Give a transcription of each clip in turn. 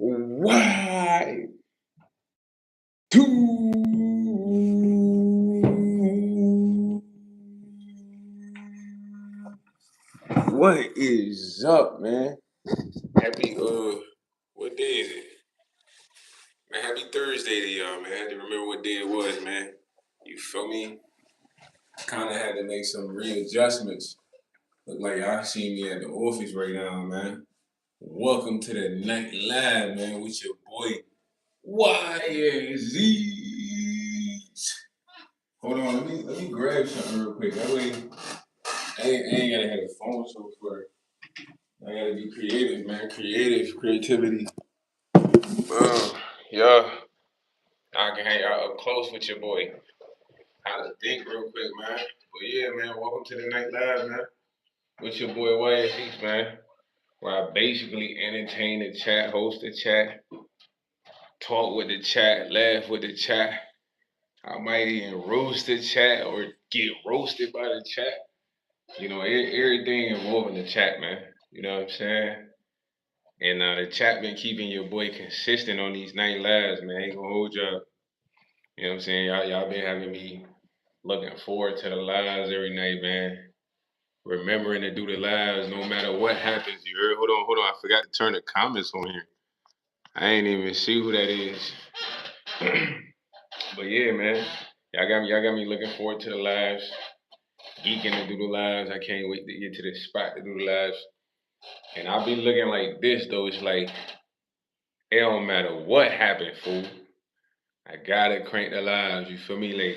Why do what is up, man? Happy what day is it? Man, happy Thursday to y'all, man. I had to remember what day it was, man. You feel me? Kinda had to make some readjustments. Look like y'all see me at the office right now, man. Welcome to the Night Live, man, with your boy YsEats. Hold on, let me grab something real quick. That way I ain't gotta have a phone so far. I gotta be creative, man. Creativity. Yeah. I can hang out up close with your boy. How to think real quick, man. But yeah, man, welcome to the Night Live, man. With your boy YsEats, man. Where I basically entertain the chat, host the chat, talk with the chat, laugh with the chat. I might even roast the chat or get roasted by the chat. You know, everything involving the chat, man. You know what I'm saying? And the chat been keeping your boy consistent on these night lives, man. Ain't gonna hold y'all. You know what I'm saying? Y'all been having me looking forward to the lives every night, man. Remembering to do the lives no matter what happens. You heard? Hold on. I forgot to turn the comments on here. I ain't even see who that is. But yeah, man. Y'all got me looking forward to the lives. Geeking to do the lives. I can't wait to get to the spot to do the lives. And I'll be looking like this though. It's like it don't matter what happened, fool. I gotta crank the lives. You feel me? Like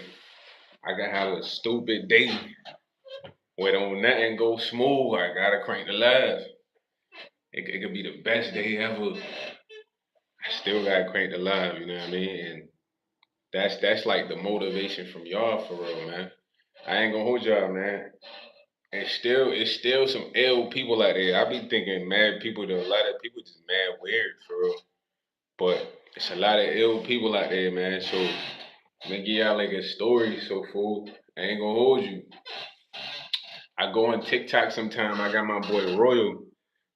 I gotta have a stupid day where don't nothing go smooth. I gotta crank the lives. It could be the best day ever. I still gotta crank the live. You know what I mean? And that's like the motivation from y'all for real, man. I ain't gonna hold y'all, man. And it's still some ill people out there. I be thinking mad people, though. A lot of people just mad weird for real. But it's a lot of ill people out there, man. So let me give y'all like a story, so fool. I ain't gonna hold you. I go on TikTok sometime. I got my boy Royal.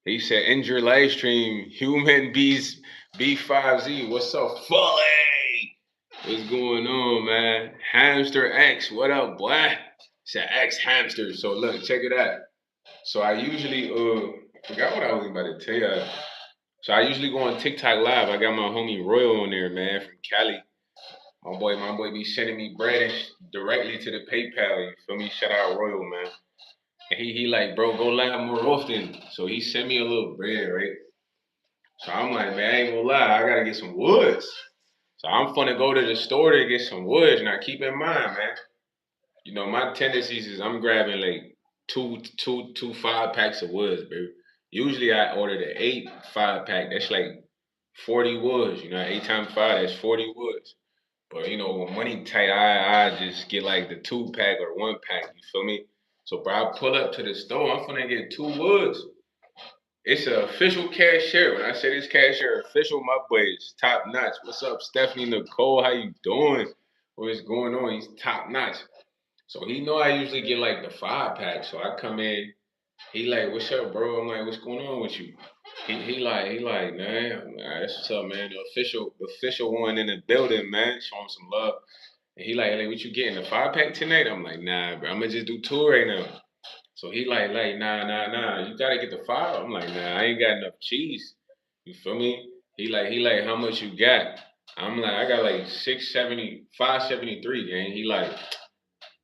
He said, end your live stream, human bees B5Z. What's up, Fully? What's going on, man? Hamster X, what up, boy? It's an X hamster. So look, check it out. So I usually forgot what I was about to tell you. So I usually go on TikTok live. I got my homie Royal on there, man, from Cali. My boy be sending me bread directly to the PayPal. You feel me? Shout out Royal, man. And he like, bro, go live more often. So he sent me a little bread, right? So I'm like, man, I ain't gonna lie, I gotta get some woods. So I'm finna go to the store to get some woods. Now keep in mind, man, you know, my tendencies is I'm grabbing like two 5 packs of woods, bro. Usually I order the 8 5 pack. That's like 40 woods. You know, 8 times 5, that's 40 woods. But you know, when money tight, I just get like the 2 pack or 1 pack. You feel me? So, bro, I pull up to the store. I'm finna get 2 woods. It's an official cashier. When I say this cashier official, my boy is top notch. What's up, Stephanie Nicole? How you doing? What's going on? He's top notch. So he know I usually get like the 5 pack. So I come in, he like, what's up, bro? I'm like, what's going on with you? He like, man, that's what's up, man. The official one in the building, man. Show him some love. And he like, what you getting? The 5 pack tonight? I'm like, nah, bro. I'm gonna just do 2 right now. So he like, nah. You gotta get the 5. I'm like, nah, I ain't got enough cheese. You feel me? He like, how much you got? I'm like, I got like 670, 573. And he like,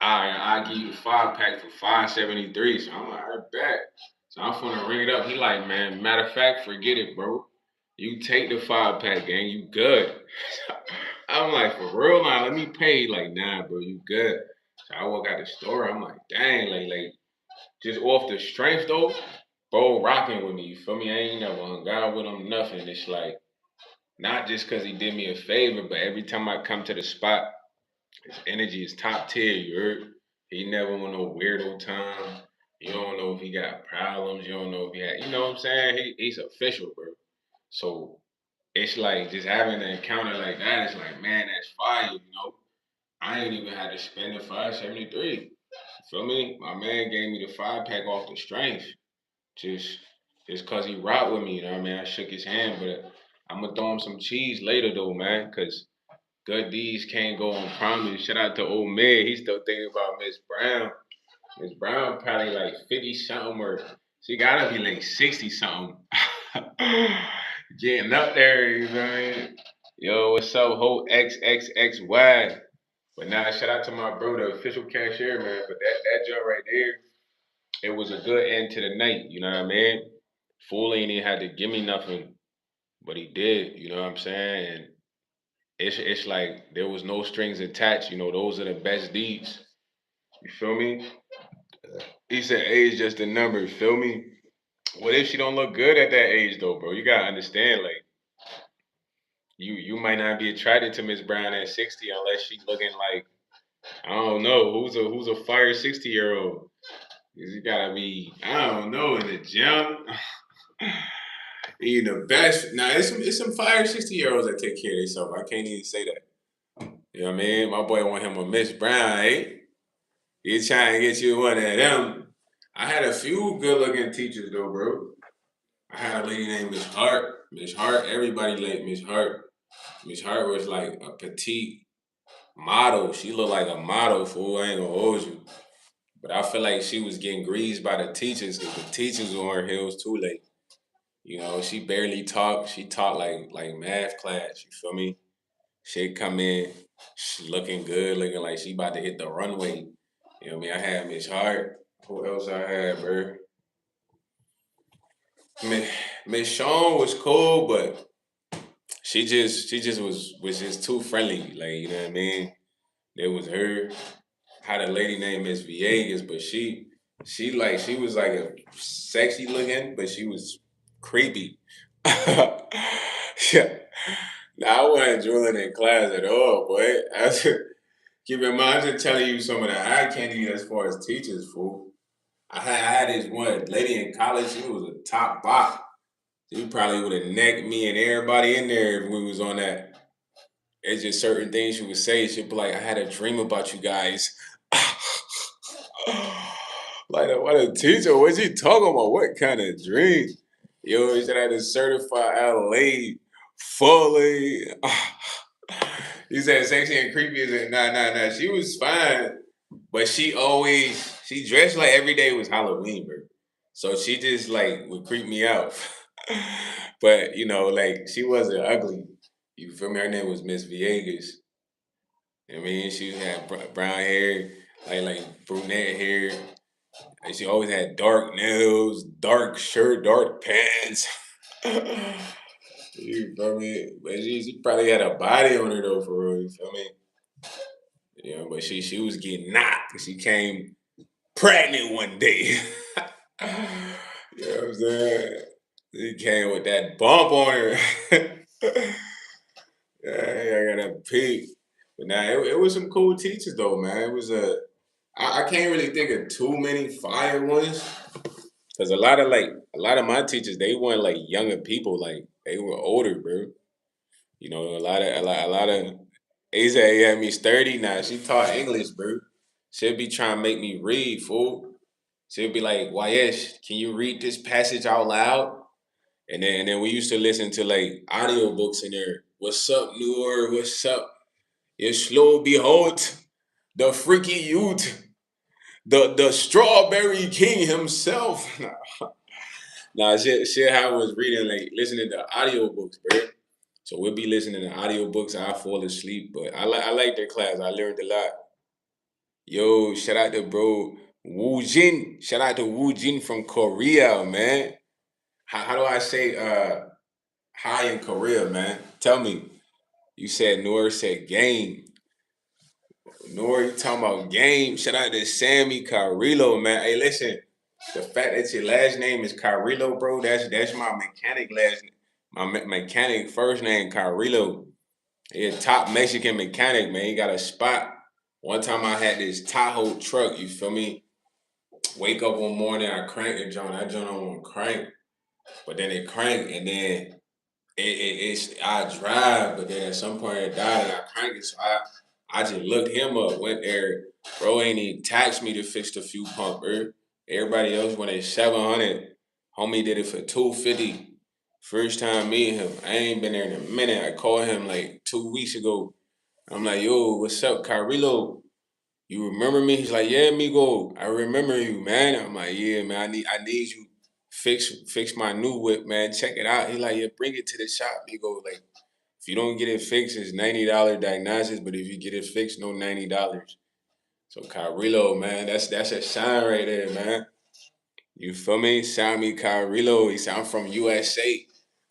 I give you the 5 pack for 573. So I'm like, I bet. So I'm finna ring it up. He like, man, matter of fact, forget it, bro. You take the 5 pack, gang. You good. I'm like, for real now, let me pay. Like, nah, bro, you good. So I walk out the store. I'm like, dang, like just off the strength though, bro, rocking with me. You feel me? I ain't never hung out with him, nothing. It's like not just because he did me a favor, but every time I come to the spot, his energy is top tier. You heard? He never want no weirdo time. You don't know if he got problems. You don't know if he had. You know what I'm saying? He's official, bro. So it's like just having an encounter like that. It's like, man, that's fire. You know, I ain't even had to spend the 573. Feel me? My man gave me the 5 pack off the strength. Just just cause he rocked with me, you know what I mean? I shook his hand, but I'm gonna throw him some cheese later though, man, cause good deeds can't go unpromised. Shout out to old man. He's still thinking about Miss Brown. Miss Brown probably like 50 something or she gotta be like 60 something. Getting up there, you know what I mean? Yo, what's up, whole XXXY? But nah, shout out to my bro, the official cashier, man. But that joint right there, it was a good end to the night, you know what I mean? Fool ain't even had to give me nothing, but he did, you know what I'm saying? And it's like there was no strings attached, you know, those are the best deeds. You feel me? He said age just a number, you feel me? What if she don't look good at that age though, bro? You gotta understand, like you might not be attracted to Miss Brown at 60 unless she looking like I don't know who's a fire 60-year-old. You gotta be I don't know in the gym. Eating the best. Now it's some fire 60-year-olds that take care of themselves. I can't even say that. You know what I mean? My boy want him a Miss Brown, eh? He trying to get you one of them. I had a few good looking teachers though, bro. I had a lady named Miss Hart. Miss Hart, everybody liked Miss Hart. Miss Hart was like a petite model. She looked like a model, fool. I ain't gonna hold you. But I feel like she was getting greased by the teachers because the teachers were on her heels too late. You know, she barely talked. She taught like math class. You feel me? She'd come in, she looking good, looking like she about to hit the runway. You know what I mean? I had Miss Hart. Who else I had, bro? Miss Shawn was cool, but she just was just too friendly. Like, you know what I mean? There was her. Had a lady named Miss Viegas, but she was like a sexy looking, but she was creepy. Yeah. Now I wasn't drooling in class at all, boy. Keep in mind, I'm just telling you some of the eye candy as far as teachers, fool. I had this one lady in college, she was a top bot. She probably would have necked me and everybody in there if we was on that. It's just certain things she would say. She'd be like, I had a dream about you guys. Like, what a teacher. What's he talking about? What kind of dream? Yo, he said I had to certify LA fully. He said sexy and creepy. Is it? Nah. She was fine, but she dressed like every day was Halloween, bro. So she just like would creep me out. But you know, like she wasn't ugly. You feel me? Her name was Miss Viegas. I mean, she had brown hair, like brunette hair. And she always had dark nails, dark shirt, dark pants. You feel me? But she probably had a body on her though, for real. You feel me? Yeah, but she was getting knocked because she came pregnant one day. You know what I'm saying? She came with that bump on her. Yeah, I got a peak. But now it was some cool teachers though, man. It was I can't really think of too many fire ones because a lot of my teachers they weren't like younger people, like they were older, bro. You know, a lot of they say yeah, me's 30 now. She taught English, bro. She'll be trying to make me read, fool. She'll be like, YS, can you read this passage out loud? And then we used to listen to like audiobooks in there. What's up, Noor? What's up? It's slow behold, the freaky youth, the strawberry king himself. Nah, shit how I was reading, like listening to audiobooks, bro. So we'll be listening to audiobooks, I fall asleep. But I like their class. I learned a lot. Yo, shout out to bro Woo Jin. Shout out to Woo Jin from Korea, man. How do I say hi in Korea, man? Tell me. You said Noor said game. Noor, you talking about game. Shout out to Sammy Carrillo, man. Hey, listen. The fact that your last name is Carrillo, bro, that's my mechanic last name. My mechanic first name, Carrillo. He a top Mexican mechanic, man. He got a spot. One time I had this Tahoe truck, you feel me? Wake up one morning, I crank the joint. That joint on crank. But then it cranked and then it's I drive, but then at some point it died and I cranked it. So I just looked him up, went there. Bro ain't even taxed me to fix the fuel pump, bro. Everybody else went at 700. Homie did it for 250. First time meeting him. I ain't been there in a minute. I called him like 2 weeks ago. I'm like, yo, what's up, Carrillo? You remember me? He's like, yeah, amigo, I remember you, man. I'm like, yeah, man, I need you fix my new whip, man. Check it out. He's like, yeah, bring it to the shop, amigo. Like, if you don't get it fixed, it's $90 diagnosis, but if you get it fixed, no $90. So Carrillo, man, that's a sign right there, man. You feel me? Sound me, Carrillo. He said, I'm from USA.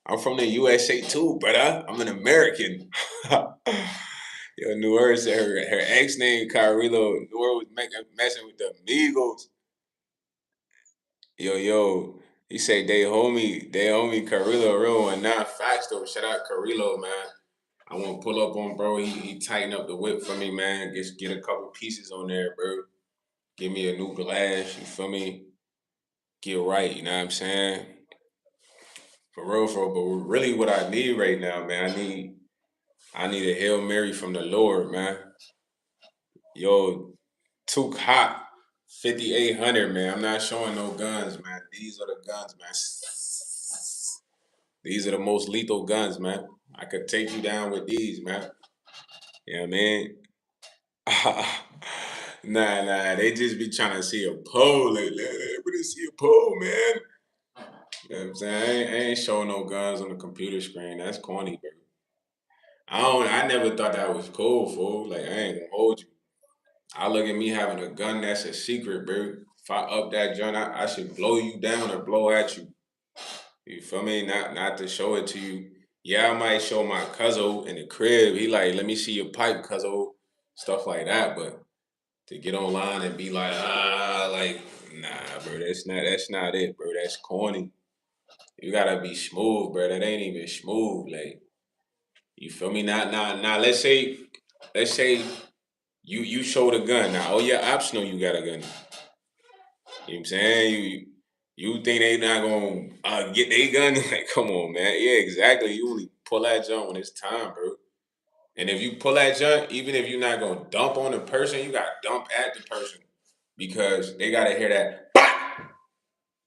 I'm from the USA too, brother. I'm an American. Yo, New Orleans said her ex name Carrillo. New Orleans was messing with the amigos. Yo. He said they homie Carrillo real one. Nah, facts though. Shout out Carrillo, man. I want to pull up on bro. He tighten up the whip for me, man. Just get a couple pieces on there, bro. Give me a new glass. You feel me? Get right. You know what I'm saying? For real. But really, what I need right now, man, I need a Hail Mary from the Lord, man. Yo, too hot. 5800, man. I'm not showing no guns, man. These are the guns, man. These are the most lethal guns, man. I could take you down with these, man. You know what I mean? Nah. They just be trying to see a pole. Like, let everybody see a pole, man. You know what I'm saying? I ain't showing no guns on the computer screen. That's corny, bro. I never thought that was cool, fool. Like, I ain't gonna hold you. I look at me having a gun that's a secret, bro. If I up that gun, I should blow you down or blow at you. You feel me? Not to show it to you. Yeah, I might show my cousin in the crib. He like, let me see your pipe, cousin. Stuff like that. But to get online and be like, like, nah, bro, that's not it, bro. That's corny. You gotta be smooth, bro. That ain't even smooth. Like, you feel me? Now. Let's say you show the gun. Now, oh yeah, optional. You got a gun. You know what I'm saying? You think they not gonna get their gun? Like, come on, man. Yeah, exactly. You only pull that jump when it's time, bro. And if you pull that jump, even if you're not gonna dump on the person, you gotta dump at the person because they gotta hear that. Bah!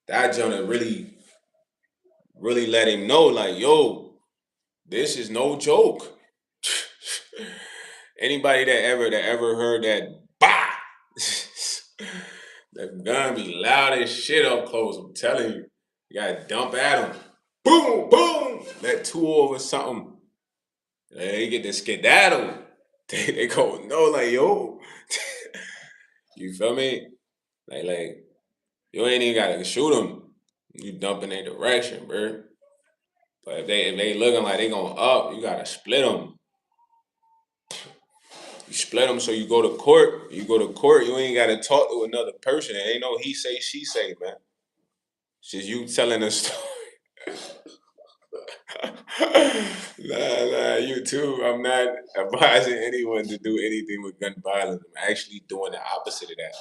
That jump to really let him know, like, yo, this is no joke. Anybody that ever heard that, bah, that gun be loud as shit up close. I'm telling you, you gotta dump at them. Boom, boom. Let two over something. They get the skedaddle. They go no, like yo. You feel me? Like you ain't even gotta shoot them. You dump in their direction, bro. But if they looking like they going up, you gotta split them. You split them so you go to court. You go to court. You ain't gotta talk to another person. It ain't no he say she say, man. It's just you telling a story. Nah, you too. I'm not advising anyone to do anything with gun violence. I'm actually doing the opposite of that.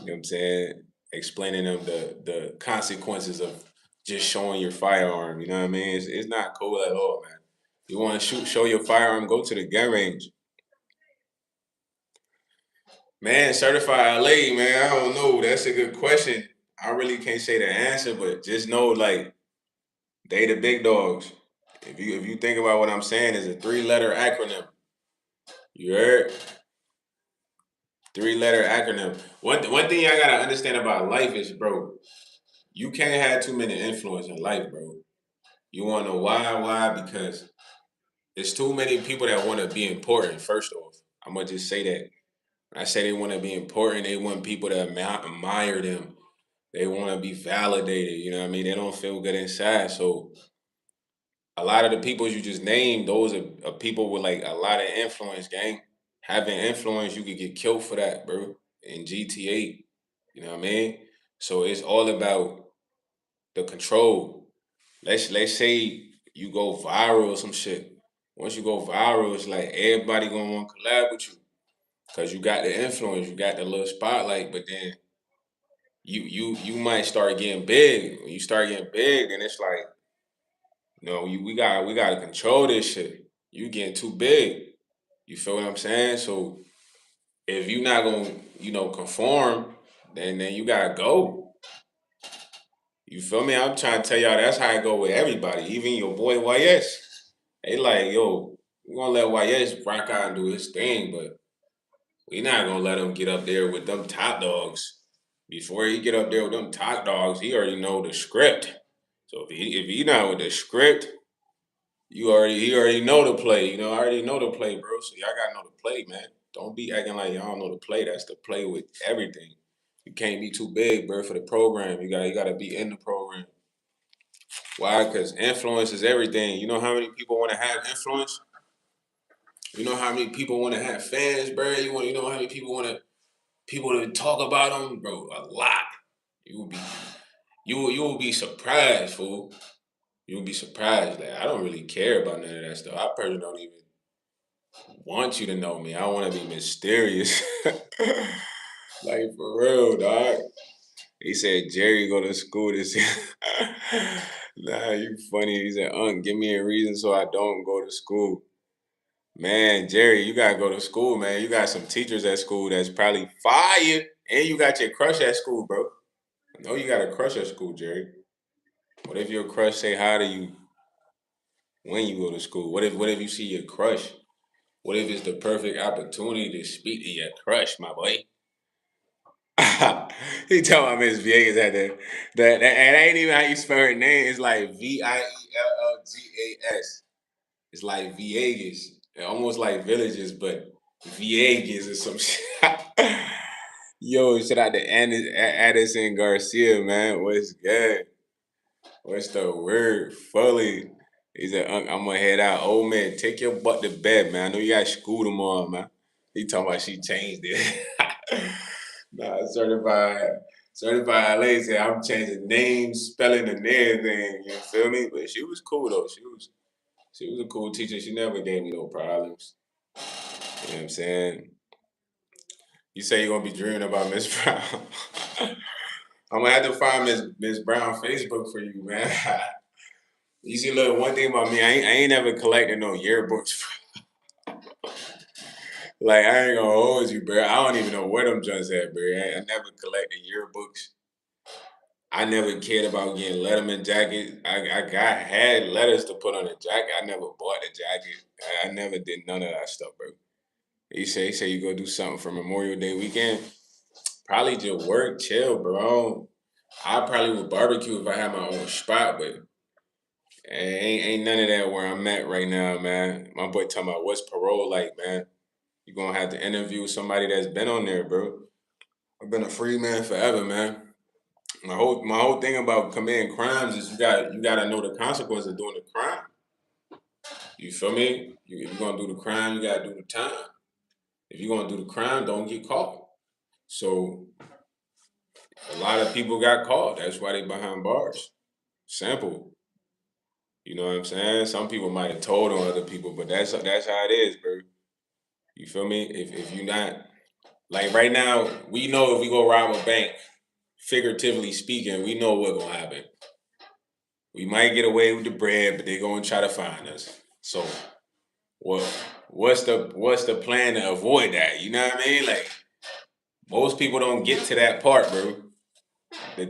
You know what I'm saying? Explaining them the consequences of just showing your firearm. You know what I mean? It's not cool at all, man. You want to show your firearm, go to the gun range. Man, certified LA, man, I don't know. That's a good question. I really can't say the answer, but just know like they the big dogs. If you think about what I'm saying, it's a 3-letter acronym. You heard? 3-letter acronym. One thing I gotta understand about life is, bro, you can't have too many influence in life, bro. You wanna know why? Why? Because there's too many people that wanna be important, first off. I'm gonna just say that. When I say they wanna be important, they want people to admire them. They wanna be validated, you know what I mean? They don't feel good inside. So a lot of the people you just named, those are people with like a lot of influence, gang. Having influence, you could get killed for that, bro. In GTA, you know what I mean? So it's all about the control. Let's say you go viral or some shit. Once you go viral, it's like everybody gonna want to collab with you because you got the influence, you got the little spotlight. But then you might start getting big. When you start getting big, then it's like, no, we gotta control this shit. You getting too big. You feel what I'm saying? So if you not gonna, conform, then you gotta go. You feel me? I'm trying to tell y'all that's how I go with everybody, even your boy YS. They like, yo, we gonna let YS rock out and do his thing, but we not gonna let him get up there with them top dogs. Before he get up there with them top dogs, he already know the script. So if he not with the script, he already know the play. I already know the play, bro. So y'all gotta know the play, man. Don't be acting like y'all don't know the play. That's the play with everything. You can't be too big, bro, for the program. You gotta be in the program. Why? Because influence is everything. You know how many people want to have influence? You know how many people want to have fans, bro? You know how many people to talk about them, bro? A lot. You will be you will be surprised, fool. You will be surprised. Like I don't really care about none of that stuff. I personally don't even want you to know me. I want to be mysterious. Like for real, dog. He said Jerry go to school this year. Nah, you funny. He said, Unc, give me a reason so I don't go to school. Man, Jerry, you gotta go to school, man. You got some teachers at school that's probably fire, and you got your crush at school, bro. I know you got a crush at school, Jerry. What if your crush say hi to you when you go to school? What if you see your crush? What if it's the perfect opportunity to speak to your crush, my boy? He talking about Miss Viegas at that and ain't even how you spell her name. It's like Viellgas. It's like Viegas. Almost like villages, but Viegas or some shit. Yo, shout out to Addison Garcia, man. What's good? What's the word? Fully. He said, I'm gonna head out. Old man, take your butt to bed, man. I know you got school tomorrow, man. He talking about she changed it. Nah, certified LA said I'm changing names, spelling, and everything. You feel me? But she was cool though. She was a cool teacher. She never gave me no problems. You know what I'm saying? You say you're gonna be dreaming about Miss Brown. I'm gonna have to find Miss Brown Facebook for you, man. You see, look, one thing about me, I ain't never collected no yearbooks. Like I ain't gonna hold you, bro. I don't even know where them joints at, bro. I never collected yearbooks. I never cared about getting Letterman jackets. Had letters to put on the jacket. I never bought the jacket. I never did none of that stuff, bro. He say you go do something for Memorial Day weekend. Probably just work, chill, bro. I probably would barbecue if I had my own spot, but ain't none of that where I'm at right now, man. My boy talking about what's parole like, man. You gonna have to interview somebody that's been on there, bro. I've been a free man forever, man. My whole thing about committing crimes is you gotta know the consequences of doing the crime. You feel me? If you're gonna do the crime, you gotta do the time. If you're gonna do the crime, don't get caught. So a lot of people got caught. That's why they behind bars. Simple. You know what I'm saying? Some people might have told on other people, but that's how it is, bro. You feel me? If you not like right now, we know if we go rob a bank, figuratively speaking, we know what's gonna happen. We might get away with the bread, but they're gonna try to find us. So what what's the plan to avoid that? You know what I mean? Like most people don't get to that part, bro. The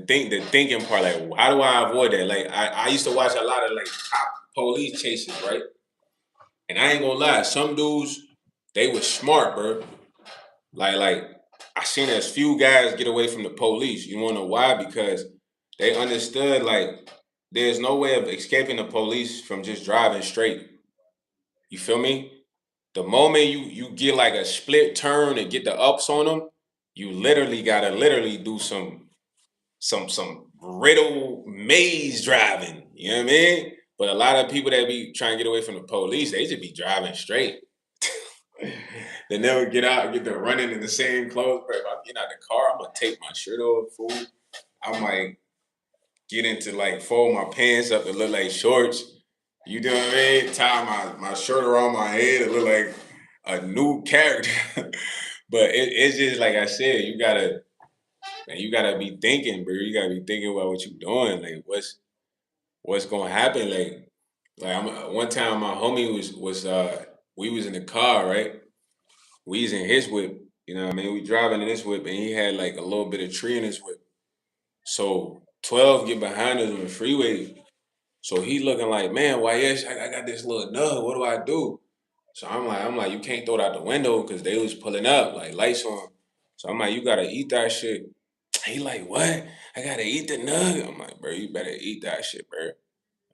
thinking part, like how do I avoid that? Like I used to watch a lot of like top police chases, right? And I ain't gonna lie, some dudes they was smart, bro. Like I seen as few guys get away from the police. You wanna know why? Because they understood like there's no way of escaping the police from just driving straight. You feel me? The moment you get like a split turn and get the ups on them, you literally gotta literally do some riddle maze driving. You know what I mean? But a lot of people that be trying to get away from the police, they just be driving straight. They never get out and get to running in the same clothes. But if I get out the car, I'm gonna take my shirt off, fool. I might get into like fold my pants up to look like shorts. You know what I mean? Tie my shirt around my head to look like a new character. But it's just like I said, you gotta be thinking, bro. You gotta be thinking about what you're doing. Like what's gonna happen. Like one time my homie was we was in the car, right? We was in his whip. You know what I mean? We driving in his whip and he had like a little bit of tree in his whip. So 12 get behind us on the freeway. So he looking like, man, YS, I got this little nug. What do I do? So I'm like, you can't throw it out the window because they was pulling up, like lights on. So I'm like, you gotta eat that shit. He like, what? I gotta eat the nug. I'm like, bro, you better eat that shit, bro.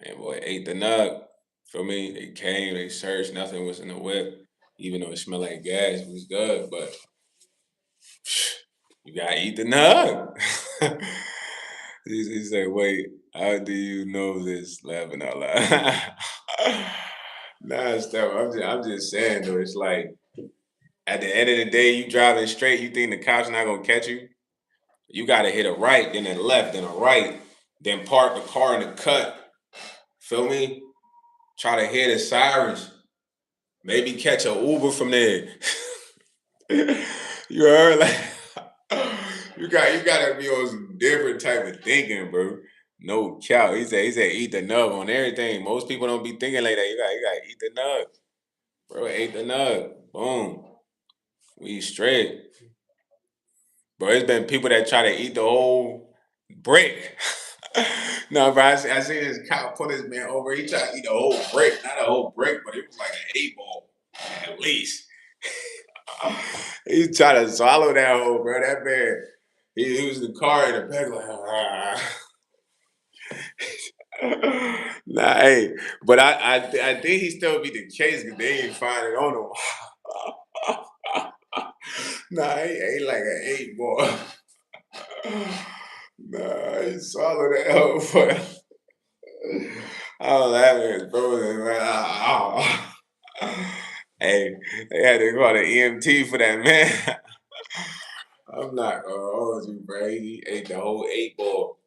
And boy, ate the nug. Feel me? They came, they searched, nothing was in the whip. Even though it smelled like gas, it was good, but you gotta eat the nug. He said, wait, how do you know this? Laughing out loud. Nah, stuff. I'm just saying though, it's like at the end of the day, you driving straight, you think the cops not gonna catch you? You gotta hit a right, then a left, then a right, then park the car in the cut. Feel me? Try to hear the sirens. Maybe catch a Uber from there. You heard? Like you gotta be on some different type of thinking, bro. No cow. He said eat the nug on everything. Most people don't be thinking like that. You gotta eat the nug. Bro, ate the nug. Boom. We straight. Bro, it's been people that try to eat the whole brick. No, bro, I seen this cop put this man over. He tried to eat the whole brick. Not a whole brick, but it was like an 8 ball at least. He tried to swallow that whole, bro. That man, he was in the car in the back like, nah, hey, but I think he still be the case because they ain't find it on him. Nah, he ain't like an 8 ball. Nah, he swallowed that whole fuck. I was laughing at his brother. Like, hey, they had to call the EMT for that man. I'm not gonna hold you, bro. He ate the whole 8 ball,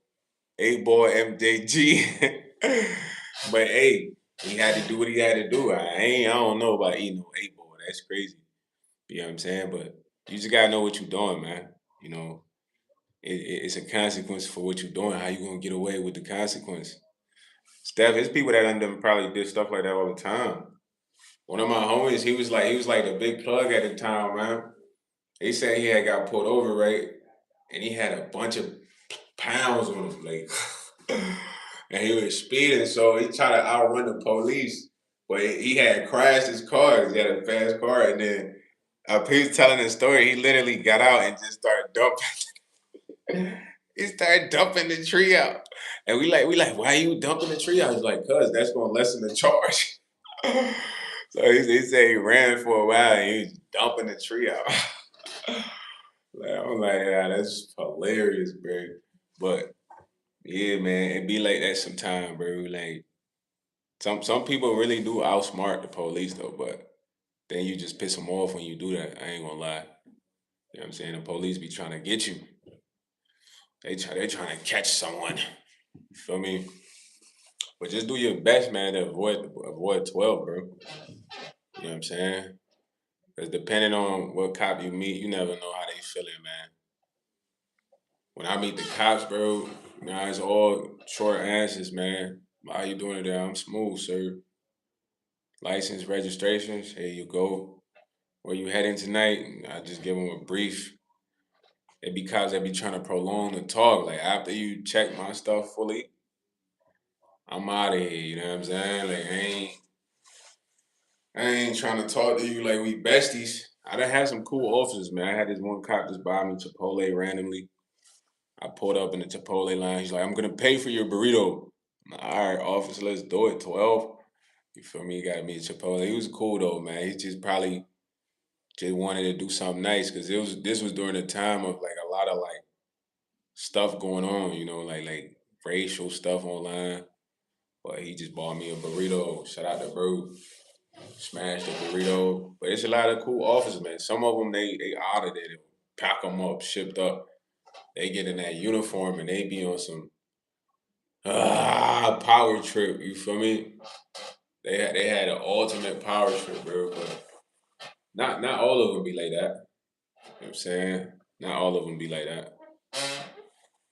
8 ball MJG. But hey, he had to do what he had to do. I don't know about eating no 8 ball. That's crazy. You know what I'm saying? But you just gotta know what you're doing, man. You know, it's a consequence for what you're doing. How you gonna get away with the consequence? Steph, it's people that done probably did stuff like that all the time. One of my homies, he was like the big plug at the time, man. They said he had got pulled over, right? And he had a bunch of pounds on his leg. And he was speeding, so he tried to outrun the police. But he had crashed his car. He had a fast car, and then he's telling the story. He literally got out and just started dumping. He started dumping the tree out, and we like, why are you dumping the tree out? He's like, cuz that's gonna lessen the charge. So he said he ran for a while and he was dumping the tree out. Like, I'm like, yeah, that's hilarious, bro. But yeah, man, it be like that sometimes, bro. Like some people really do outsmart the police though, but then you just piss them off when you do that. I ain't gonna lie. You know what I'm saying? The police be trying to get you. They trying to catch someone. You feel me? But just do your best, man, to avoid 12, bro. You know what I'm saying? Because depending on what cop you meet, you never know how they feeling, man. When I meet the cops, bro, nah, it's all short answers, man. How you doing today? I'm smooth, sir. License, registrations, here you go. Where you heading tonight? I just give them a brief. It be cops that be trying to prolong the talk. Like after you check my stuff fully, I'm out of here. You know what I'm saying? Like I ain't trying to talk to you like we besties. I done had some cool officers, man. I had this one cop just buy me Chipotle randomly. I pulled up in the Chipotle line. He's like, I'm gonna pay for your burrito. I'm like, all right, officer, let's do it. 12. You feel me? He got me a Chipotle. He was cool though, man. He just probably just wanted to do something nice because this was during the time of like a lot of like stuff going on, you know, like racial stuff online. But he just bought me a burrito. Shout out to bro. Smashed the burrito. But it's a lot of cool officers, man. Some of them they out of there. They pack them up, shipped up. They get in that uniform and they be on some power trip. You feel me? They had an ultimate power trip, bro. But not all of them be like that. You know what I'm saying? Not all of them be like that.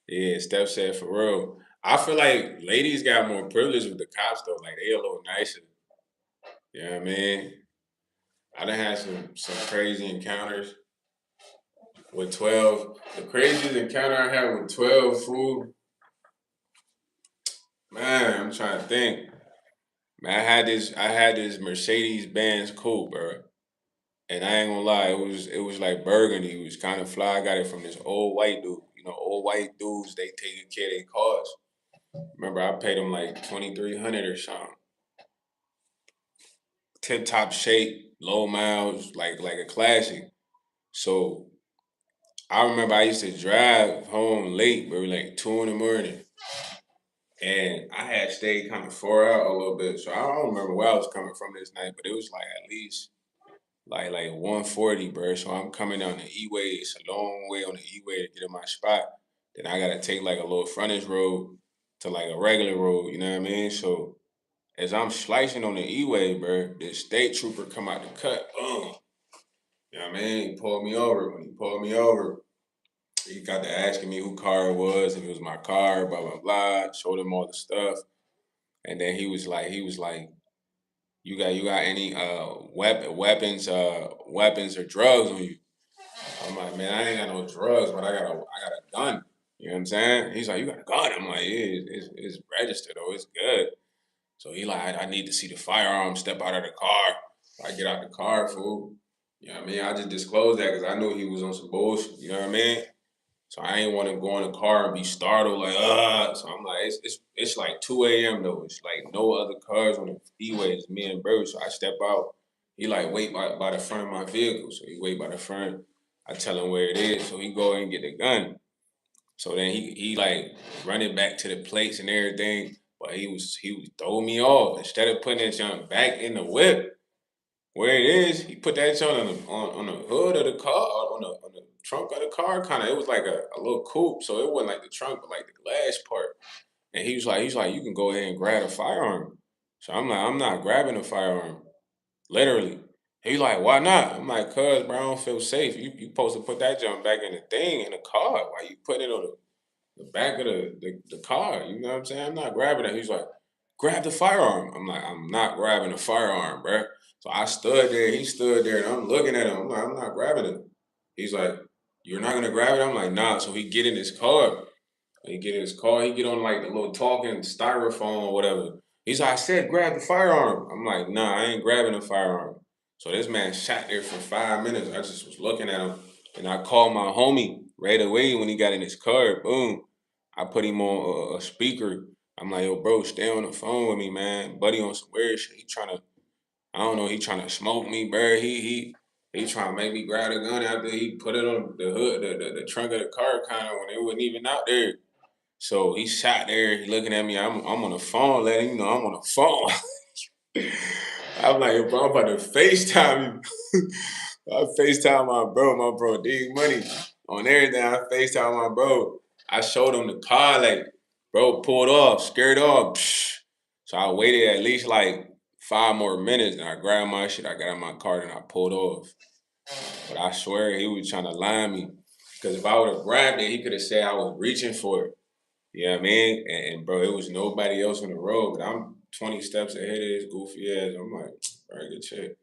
Yeah, Steph said for real. I feel like ladies got more privilege with the cops though. Like they a little nicer. You know what I mean? I done had some crazy encounters with 12. The craziest encounter I had with 12 food. Man, I'm trying to think. Man, I had this Mercedes Benz coupe, bro. And I ain't gonna lie, it was like burgundy. It was kind of fly. I got it from this old white dude. You know, old white dudes, they taking care of their cars. Remember, I paid him like 2,300 or something. Tip top shape, low miles, like a classic. So I remember I used to drive home late, bro, like 2 in the morning. And I had stayed kind of far out a little bit. So I don't remember where I was coming from this night, but it was like at least like 140, bro. So I'm coming down the E-way. It's a long way on the E-way to get in my spot. Then I gotta take like a little frontage road to like a regular road, you know what I mean? So as I'm slicing on the E-way, bro, this state trooper come out the cut, boom. You know what I mean? He pulled me over. When he pulled me over, he got to asking me who car it was, if it was my car, blah blah blah. Showed him all the stuff, and then he was like, you got any weapons or drugs on you? I'm like, man, I ain't got no drugs, but I got a gun. You know what I'm saying? He's like, you got a gun? I'm like, yeah, it's registered though, it's good. So he like, I need to see the firearm. Step out of the car. I get out the car, fool. You know what I mean? I just disclosed that because I knew he was on some bullshit. You know what I mean? So I ain't want to go in the car and be startled like, So I'm like, it's like 2 a.m. though. It's like no other cars on the freeway. It's me and bro. So I step out. He like wait by the front of my vehicle. So he wait by the front. I tell him where it is. So he go and get the gun. So then he like running back to the plates and everything. But he was throwing me off. Instead of putting that junk back in the whip, where it is, he put that joint on the hood of the car, on the trunk of the car. Kind of, it was like a little coupe, so it wasn't like the trunk, but like the glass part. And he's like, you can go ahead and grab a firearm. So I'm like, I'm not grabbing a firearm, literally. He's like, why not? I'm like, cuz, bro, I don't feel safe. You supposed to put that junk back in the thing in the car. Why you put it on the back of the car? You know what I'm saying? I'm not grabbing it. He's like, grab the firearm. I'm like, I'm not grabbing the firearm, bro. So I stood there, he stood there, and I'm looking at him. I'm like, I'm not grabbing it. He's like, you're not gonna grab it? I'm like, nah. So he get in his car. He get in his car, he get on like the little talking styrofoam or whatever. He's like, I said grab the firearm. I'm like, nah, I ain't grabbing the firearm. So this man sat there for 5 minutes. I just was looking at him. And I called my homie right away when he got in his car. Boom. I put him on a speaker. I'm like, yo, bro, stay on the phone with me, man. Buddy on some weird shit. He trying to, I don't know, he trying to smoke me, bro. He trying to make me grab the gun after he put it on the hood, the trunk of the car kind of when it wasn't even out there. So he sat there, he looking at me. I'm on the phone, letting him know I'm on the phone. I'm like, bro, I'm about to FaceTime you. I FaceTime my bro, D Money on everything. I FaceTime my bro. I showed him the car, like, bro, pulled off, scared off. Psh. So I waited at least like 5 more minutes, and I grabbed my shit. I got in my car and I pulled off. But I swear he was trying to line me. Because if I would have grabbed it, he could have said I was reaching for it. You know what I mean? And bro, it was nobody else on the road, but I'm 20 steps ahead of this goofy ass. I'm like, all right, get checked.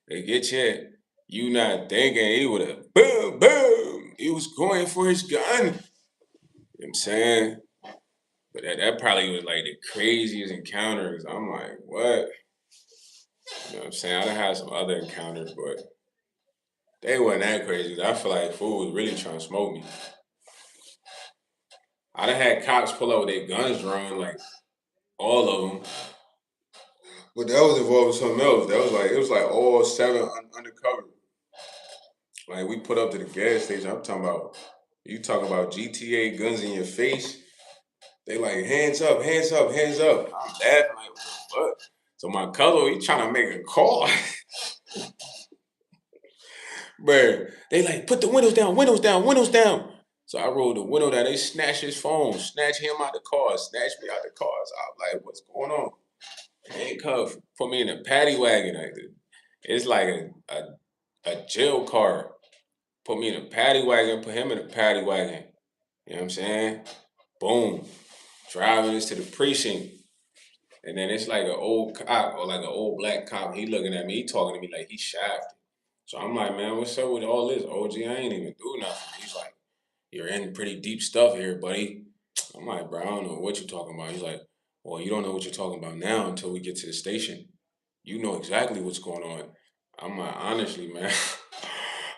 They get checked. You not thinking he would have boom, boom. He was going for his gun. You know what I'm saying? But that probably was like the craziest encounters. I'm like, what? You know what I'm saying? I done had some other encounters, but they wasn't that crazy. I feel like fool was really trying to smoke me. I done had cops pull up with their guns drawn, like all of them. But that was involved with something else. That was like it was like all seven undercover. Like we put up to the gas station. I'm talking about you talk about GTA guns in your face. They like hands up, hands up, hands up. I'm laughing like what the fuck. So my color, he trying to make a call. Bruh, they like put the windows down, windows down, windows down. So I rolled the window down. They snatched his phone, snatched him out the car, snatched me out the car. So I'm like, what's going on? Handcuff, put me in a paddy wagon. Like, it's like a jail car. Put me in a paddy wagon, put him in a paddy wagon. You know what I'm saying? Boom. Driving us to the precinct. And then it's like an old cop or like an old black cop. He looking at me, he talking to me like he shafted. So I'm like, man, what's up with all this? OG, I ain't even do nothing. He's like, you're in pretty deep stuff here, buddy. I'm like, bro, I don't know what you talking about. He's like, Well, you don't know what you're talking about now until we get to the station. You know exactly what's going on. I'm like, honestly, man,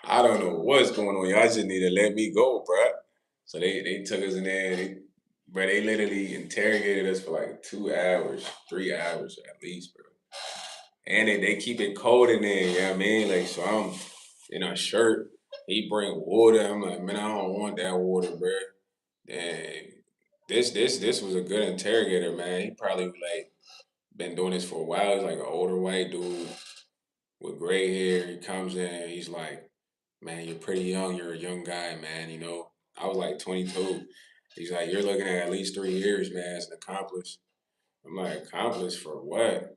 I don't know what's going on. Y'all just need to let me go, bruh. So they took us in there. They literally interrogated us for like 2 hours, 3 hours at least, bro. And they keep it cold in there, you know what I mean? Like, so I'm in a shirt. He bring water. I'm like, man, I don't want that water, bro. And this was a good interrogator, man. He probably like been doing this for a while. He's like an older white dude with gray hair. He comes in, he's like, man, you're pretty young. You're a young guy, man. You know, I was like 22. He's like, you're looking at least 3 years, man, as an accomplice. I'm like, accomplice for what?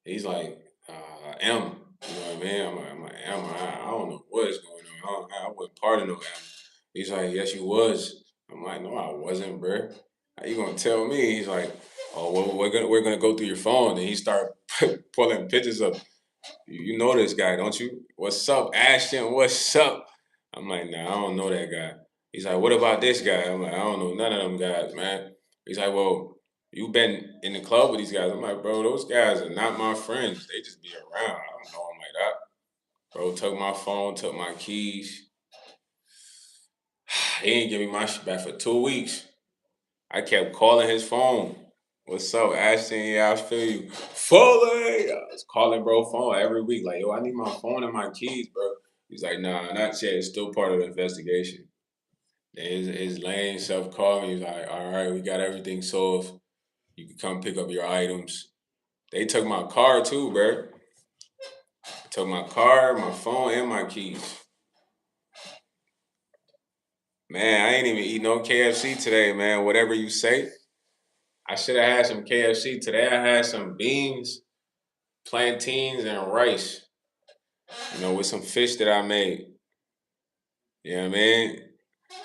He's like, M. You know what I mean? I'm like, M. I don't know what's going on. I wasn't part of no M. He's like, yes, you was. I'm like, no, I wasn't, bro. How you gonna tell me? He's like, oh, well, we're gonna go through your phone, and he start pulling pictures of. You know this guy, don't you? What's up, Ashton? What's up? I'm like, nah, I don't know that guy. He's like, what about this guy? I'm like, I don't know none of them guys, man. He's like, well, you been in the club with these guys. I'm like, bro, those guys are not my friends. They just be around. I don't know them like that. Bro took my phone, took my keys. He ain't give me my shit back for 2 weeks. I kept calling his phone. What's up, Ashton? Yeah, I feel you. Foley! I was calling bro phone every week. Like, yo, I need my phone and my keys, bro. He's like, nah, not yet. It's still part of the investigation. Then his lame self called me. He's like, all right, we got everything solved. You can come pick up your items. They took my car too, bro. Took my car, my phone, and my keys. Man, I ain't even eat no KFC today, man. Whatever you say. I should have had some KFC today. I had some beans, plantains, and rice. You know, with some fish that I made. You know what I mean?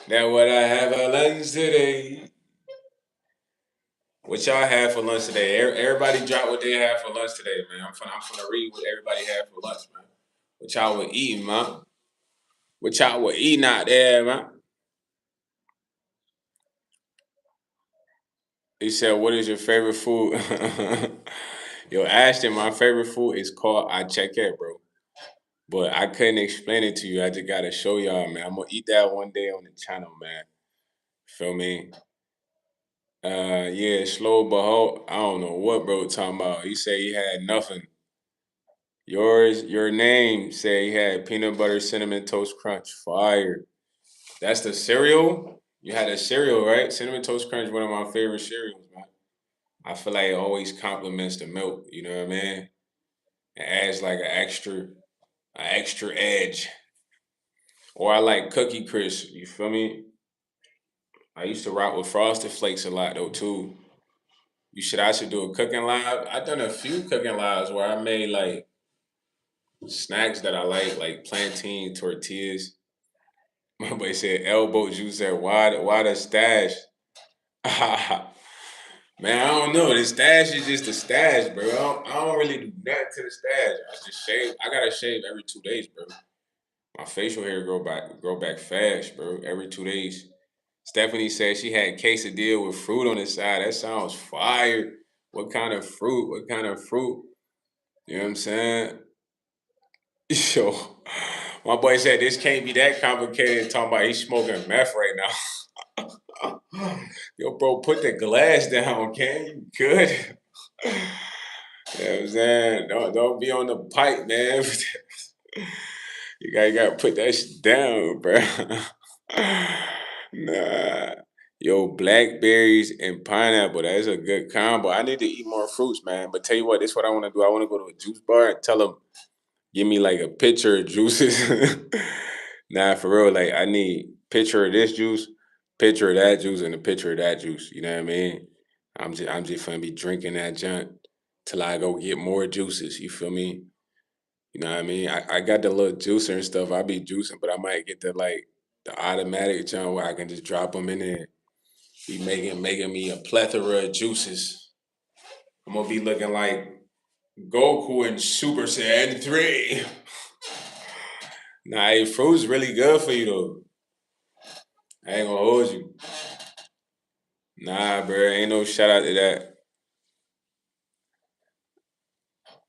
That what I have for lunch today. What y'all have for lunch today? Everybody drop what they have for lunch today, man. I'm finna read what everybody had for lunch, man. What y'all were eating, man? What y'all were eating out there, man? He said, "What is your favorite food?" Yo, Ashton, my favorite food is called I check it, bro. But I couldn't explain it to you. I just gotta show y'all, man. I'm gonna eat that one day on the channel, man. Feel me? Yeah, slow but hold. I don't know what bro talking about. He said he had nothing. Your name said he had peanut butter cinnamon toast crunch. Fire. That's the cereal. You had a cereal, right? Cinnamon toast crunch, one of my favorite cereals, man. I feel like it always complements the milk. You know what I mean? It adds like an extra edge. Or I like Cookie Crisp. You feel me? I used to rock with Frosted Flakes a lot though too. I should do a cooking live. I've done a few cooking lives where I made like snacks that I like plantain tortillas. My boy said elbow juice. Said why the stash? Man, I don't know. The stash is just the stash, bro. I don't really do nothing to the stash. I just shave. I gotta shave every 2 days, bro. My facial hair grow back fast, bro. Every 2 days. Stephanie said she had quesadilla with fruit on the side. That sounds fire. What kind of fruit? What kind of fruit? You know what I'm saying? Yo, my boy said this can't be that complicated. Talking about he's smoking meth right now. Yo, bro, put the glass down, can you? Good. You know what I'm saying? Don't be on the pipe, man. You gotta put that shit down, bro. Nah. Yo, blackberries and pineapple. That's a good combo. I need to eat more fruits, man. But tell you what, this is what I want to do. I want to go to a juice bar and tell them, give me like a pitcher of juices. Nah, for real. Like I need pitcher of this juice, pitcher of that juice, and a pitcher of that juice. You know what I mean? I'm just gonna be drinking that junk till I go get more juices. You feel me? You know what I mean? I got the little juicer and stuff. I be juicing, but I might get the automatic junk where I can just drop them in there. Be making me a plethora of juices. I'm gonna be looking like Goku in Super Saiyan 3. Nah, hey, fruit's really good for you though. I ain't gonna hold you. Nah, bro, ain't no shout out to that.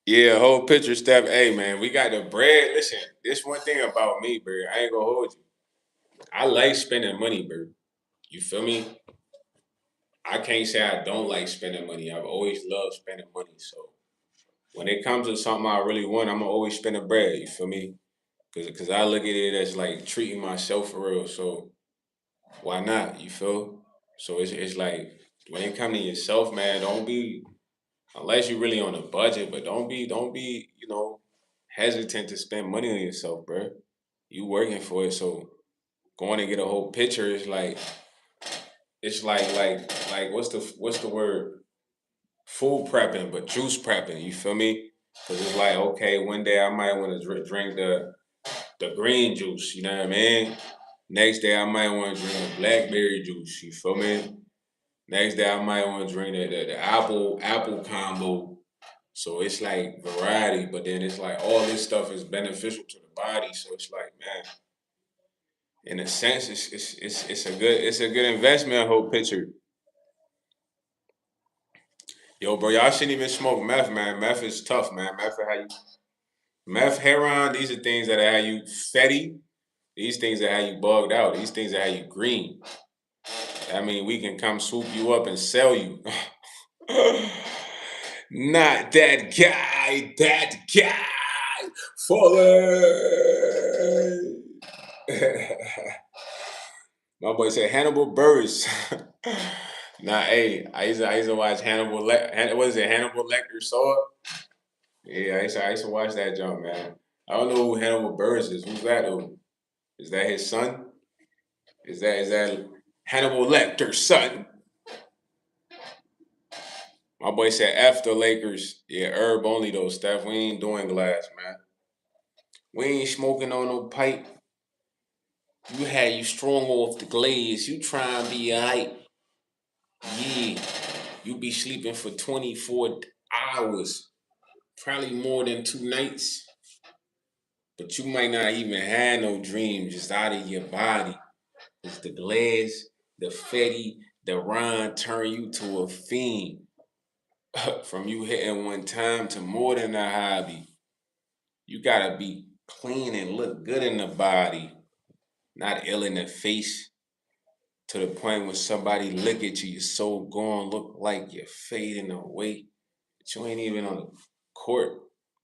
Yeah, whole picture, Steph. Hey, man, we got the bread. Listen, this one thing about me, bro. I ain't gonna hold you. I like spending money, bro. You feel me? I can't say I don't like spending money. I've always loved spending money. So when it comes to something I really want, I'm gonna always spend the bread. You feel me? Cause I look at it as like treating myself for real. So why not? You feel? So it's like when it comes to yourself, man, don't be unless you're really on a budget, but don't be hesitant to spend money on yourself, bro. You working for it, so going to get a whole picture is like it's like what's the word? Food prepping, but juice prepping. You feel me? Because it's like okay, one day I might want to drink the green juice. You know what I mean? Next day I might want to drink a blackberry juice. You feel me? Next day I might want to drink the apple combo. So it's like variety, but then it's like all this stuff is beneficial to the body. So it's like, man, in a sense, it's a good investment. I hope picture. Yo, bro, y'all shouldn't even smoke meth, man. Meth is tough, man. Meth, heroin. These are things that have you fatty. These things that have you bugged out. These things that have you green. I mean, we can come swoop you up and sell you. Not that guy. That guy. Falling. My boy said Hannibal Burris. Nah, hey, I used to watch what is it, Hannibal Lecter saw it? Yeah, I used to watch that jump, man. I don't know who Hannibal Burris is. Who's that? Though? Is that his son? Is that Hannibal Lecter's son? My boy said F the Lakers. Yeah, herb only though, Steph. We ain't doing glass, man. We ain't smoking on no pipe. You strong off the glaze. You try and be alright. Yeah. You be sleeping for 24 hours. Probably more than 2 nights. But you might not even have no dreams just out of your body. It's the glass, the fetty, the rhyme turn you to a fiend. From you hitting one time to more than a hobby. You gotta be clean and look good in the body, not ill in the face. To the point when somebody look at you, your soul gone, look like you're fading away. But you ain't even on the court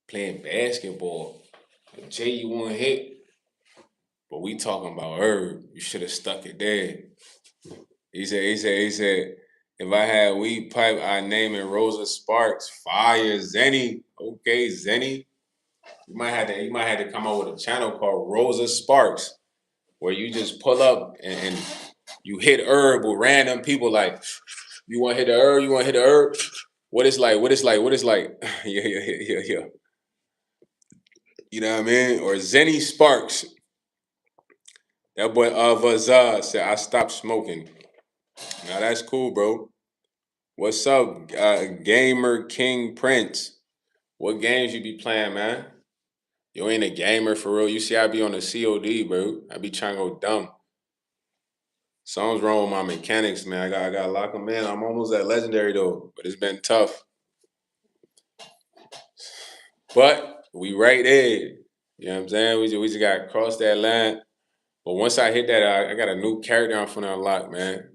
playing basketball. Jay, you want hit, but we talking about Herb. You should have stuck it there. He said, if I had weed pipe, I'd name it Rosa Sparks. Fire Zenny. Okay, Zenny. You might have to come up with a channel called Rosa Sparks, where you just pull up and you hit herb with random people like, you want to hit the herb, you want to hit the herb. What it's like, what it's like, what it's like. Yeah. You know what I mean? Or Zenny Sparks. That boy Avazah said, I stopped smoking. Now that's cool, bro. What's up, Gamer King Prince? What games you be playing, man? You ain't a gamer for real. You see, I be on the COD, bro. I be trying to go dumb. Something's wrong with my mechanics, man. I gotta lock them in. I'm almost at legendary though, but it's been tough. But we right there. You know what I'm saying? We just got to cross that line. But once I hit that, I got a new character I'm finna unlock, man.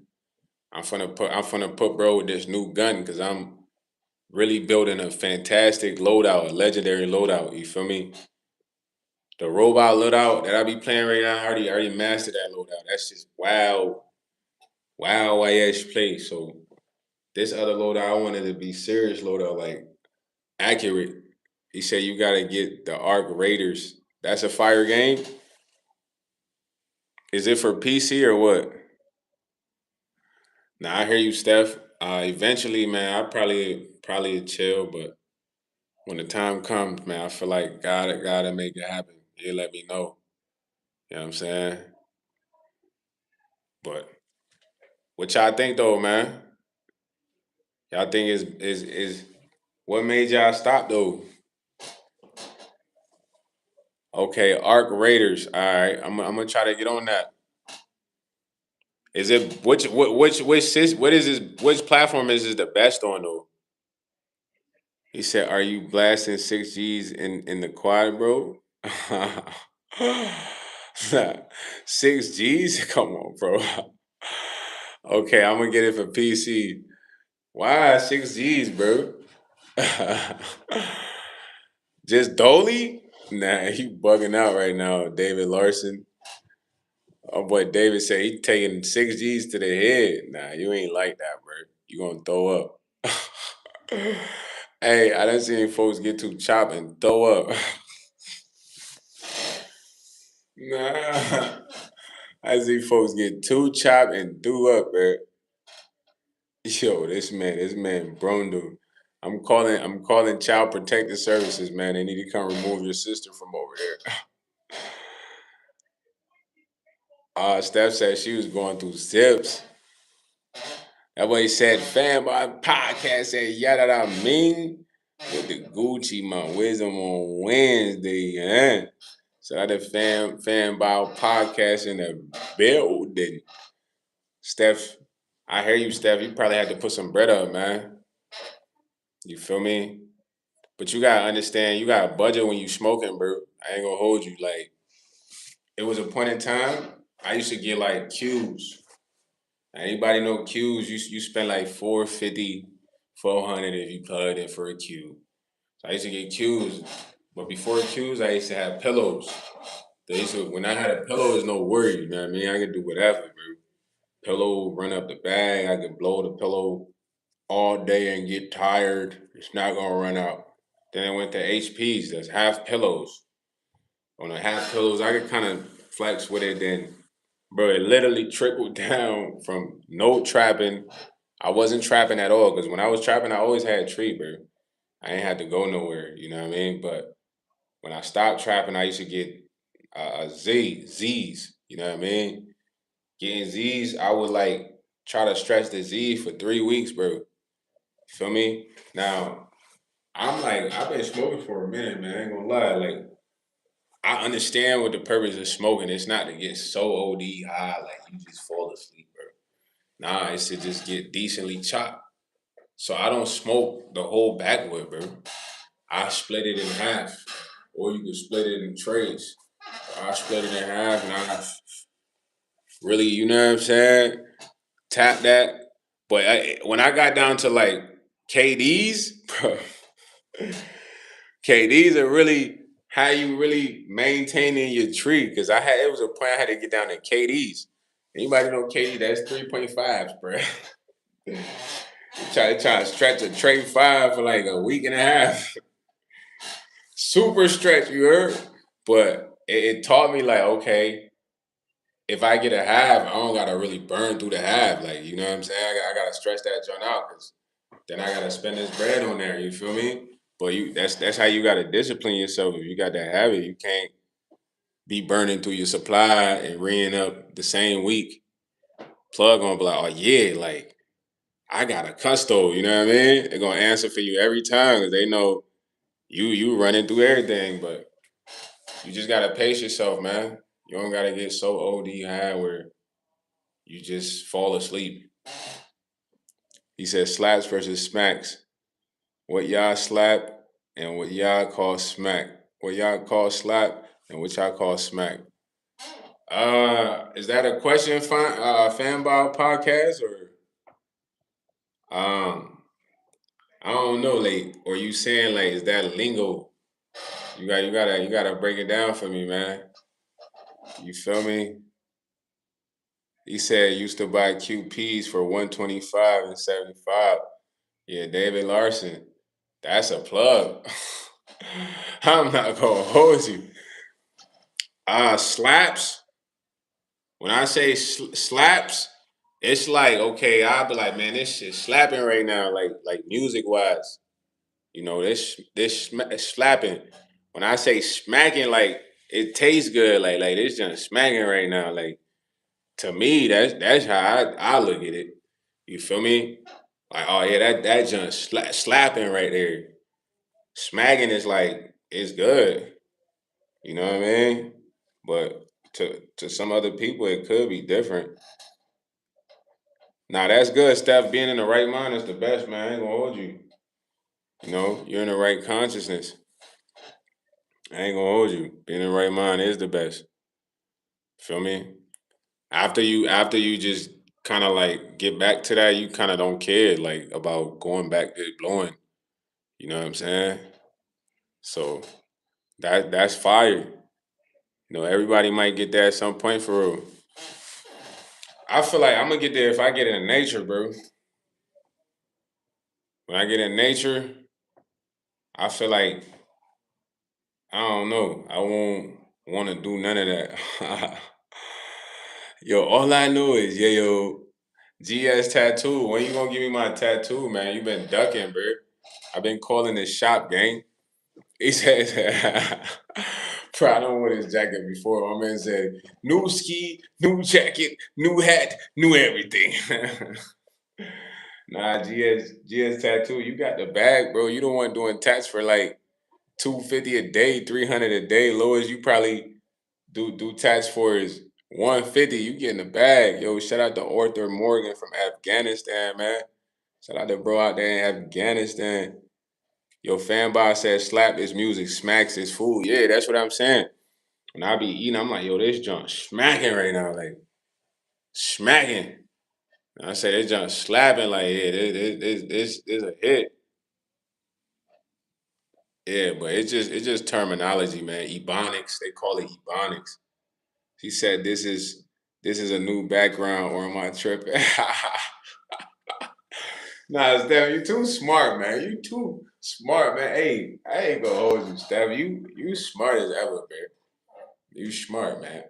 I'm finna put bro with this new gun because I'm really building a fantastic loadout, a legendary loadout. You feel me? The robot loadout that I be playing right now, I already mastered that loadout. That's just wow, wow, YS play. So this other loadout, I wanted to be serious loadout, like accurate. He said you gotta get the Arc Raiders. That's a fire game. Is it for PC or what? Now I hear you, Steph. Eventually, man, I probably chill, but when the time comes, man, I feel like gotta make it happen. You let me know. You know what I'm saying? But what y'all think though, man? Y'all think is what made y'all stop though? Okay, Arc Raiders. All right, I'm gonna try to get on that. Is it which what is this which platform is this the best on though? He said, "Are you blasting 6 Gs in the quad, bro?" Nah, 6 Gs? Come on, bro. Okay, I'm gonna get it for PC. Why 6 Gs, bro? Just Dolly? Nah, you bugging out right now, David Larson. Oh boy, David said he taking 6 Gs to the head. Nah, you ain't like that, bro. You gonna throw up. Hey, I done seen folks get too chopped and throw up. Nah. I see folks get too chopped and threw up, bro. Yo, this man Brondo. I'm calling Child Protective Services, man. They need to come remove your sister from over there. Steph said she was going through zips. That way he said, fam, my podcast said yada da ming with the Gucci my wisdom on Wednesday, huh? So I the fan about podcast in the building. Steph, I hear you, Steph. You probably had to put some bread up, man. You feel me? But you gotta understand, you gotta budget when you smoking, bro. I ain't gonna hold you. Like, it was a point in time, I used to get like Qs. Anybody know Qs? You spend like 450, 400 if you plugged in for a Q. So I used to get Qs. But before Qs, I used to have pillows. When I had a pillow, there's no worry, you know what I mean? I could do whatever, bro. Pillow, run up the bag, I could blow the pillow all day and get tired. It's not gonna run out. Then I went to HPs, that's half pillows. On the half pillows, I could kind of flex with it. Then, bro, it literally trickled down from no trapping. I wasn't trapping at all because when I was trapping, I always had a tree, bro. I ain't had to go nowhere, you know what I mean? But when I stopped trapping, I used to get Z's, you know what I mean? Getting Z's, I would like try to stretch the Z for 3 weeks, bro. Feel me? Now, I'm like, I've been smoking for a minute, man. I ain't gonna lie. Like, I understand what the purpose of smoking. It's not to get so OD high, like you just fall asleep, bro. Nah, it's to just get decently chopped. So I don't smoke the whole backwood, bro. I split it in half. Or you can split it in trays. I split it in half and I really, you know what I'm saying? Tap that. But when I got down to like KDs, bro, KDs are really how you really maintaining your tree. Cause it was a point I had to get down to KDs. Anybody know KD? That's 3.5s, bro. Try to stretch a tray five for like a week and a half. Super stretch, you heard? But it taught me like, okay, if I get a half, I don't gotta really burn through the half. Like, you know what I'm saying? I gotta stretch that joint out because then I gotta spend this bread on there. You feel me? But that's how you gotta discipline yourself. If you got that habit, you can't be burning through your supply and reeing up the same week. Plug gonna be like, oh yeah, like I got a custo, you know what I mean? They're gonna answer for you every time because they know you running through everything, but you just gotta pace yourself, man. You don't gotta get so OD high where you just fall asleep. He says slaps versus smacks. What y'all slap and what y'all call smack. What y'all call slap and what y'all call smack. Is that a question, fanball podcast or um? I don't know, like, or you saying like, is that lingo? You gotta break it down for me, man. You feel me? He said used to buy QPs for 125 and 75. Yeah, David Larson. That's a plug. I'm not gonna hold you. Slaps. When I say slaps, it's like okay, I'll be like, man, this shit slapping right now, like music wise. You know, this slapping. When I say smacking, like it tastes good, like this just smacking right now. Like to me, that's how I look at it. You feel me? Like oh yeah, that just slapping right there. Smacking is like it's good. You know what I mean? But to some other people, it could be different. Now that's good, Steph. Being in the right mind is the best, man. I ain't gonna hold you. You know, you're in the right consciousness. I ain't gonna hold you. Being in the right mind is the best. Feel me? After you just kind of like get back to that, you kind of don't care like about going back to blowing. You know what I'm saying? So that's fire. You know, everybody might get that at some point for real. I feel like I'm gonna get there if I get in nature, bro. When I get in nature, I feel like I don't know. I won't want to do none of that. Yo, all I know is yo, GS tattoo. When you gonna give me my tattoo, man? You been ducking, bro. I've been calling this shop, gang. He says, bro, I don't wear this jacket before. My man said, new ski, new jacket, new hat, new everything. Nah, GS tattoo, you got the bag, bro. You don't want doing tats for like 250 a day, 300 a day. Lowest you probably do tats for is 150. You get in the bag. Yo, shout out to Arthur Morgan from Afghanistan, man. Shout out to bro out there in Afghanistan. Yo, fanboy says slap his music, smacks his food. Yeah, that's what I'm saying. When I be eating, I'm like, yo, this junk smacking right now, like smacking. And I say this junk slapping, like, yeah, this a hit. Yeah, but it's just terminology, man. Ebonics, they call it ebonics. He said this is a new background or am I tripping? Nah, Steph, you too smart, man. You too smart, man. Hey, I ain't gonna hold you, Steph. You smart as ever, man. You smart, man.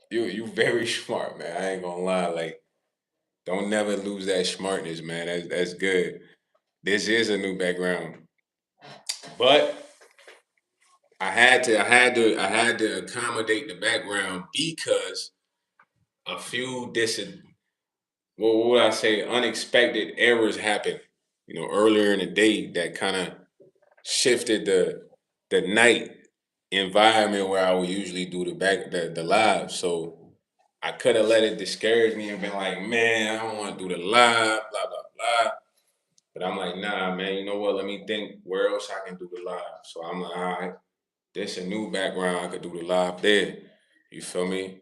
You very smart, man. I ain't gonna lie. Like, don't never lose that smartness, man. That's good. This is a new background, but I had to accommodate the background because a few what would I say unexpected errors happened. You know, earlier in the day that kind of shifted the night environment where I would usually do the live. So I could have let it discourage me and been like, man, I don't want to do the live, blah blah blah. But I'm like, nah, man. You know what? Let me think where else I can do the live. So I'm like, all right, this a new background. I could do the live there. You feel me?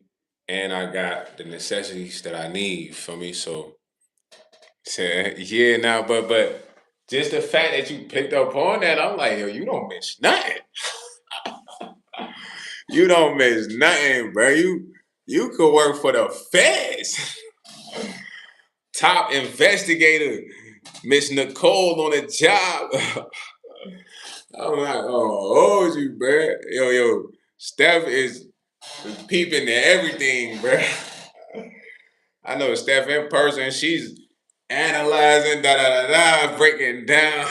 And I got the necessities that I need. You feel me? So yeah, now, but just the fact that you picked up on that, I'm like, yo, you don't miss nothing. You don't miss nothing, bro. You could work for the feds. Top investigator, Miss Nicole on the job. I'm like, oh, hold you, bro. Yo, Steph is peeping to everything, bro. I know Steph in person. She's analyzing, da da da da, breaking down.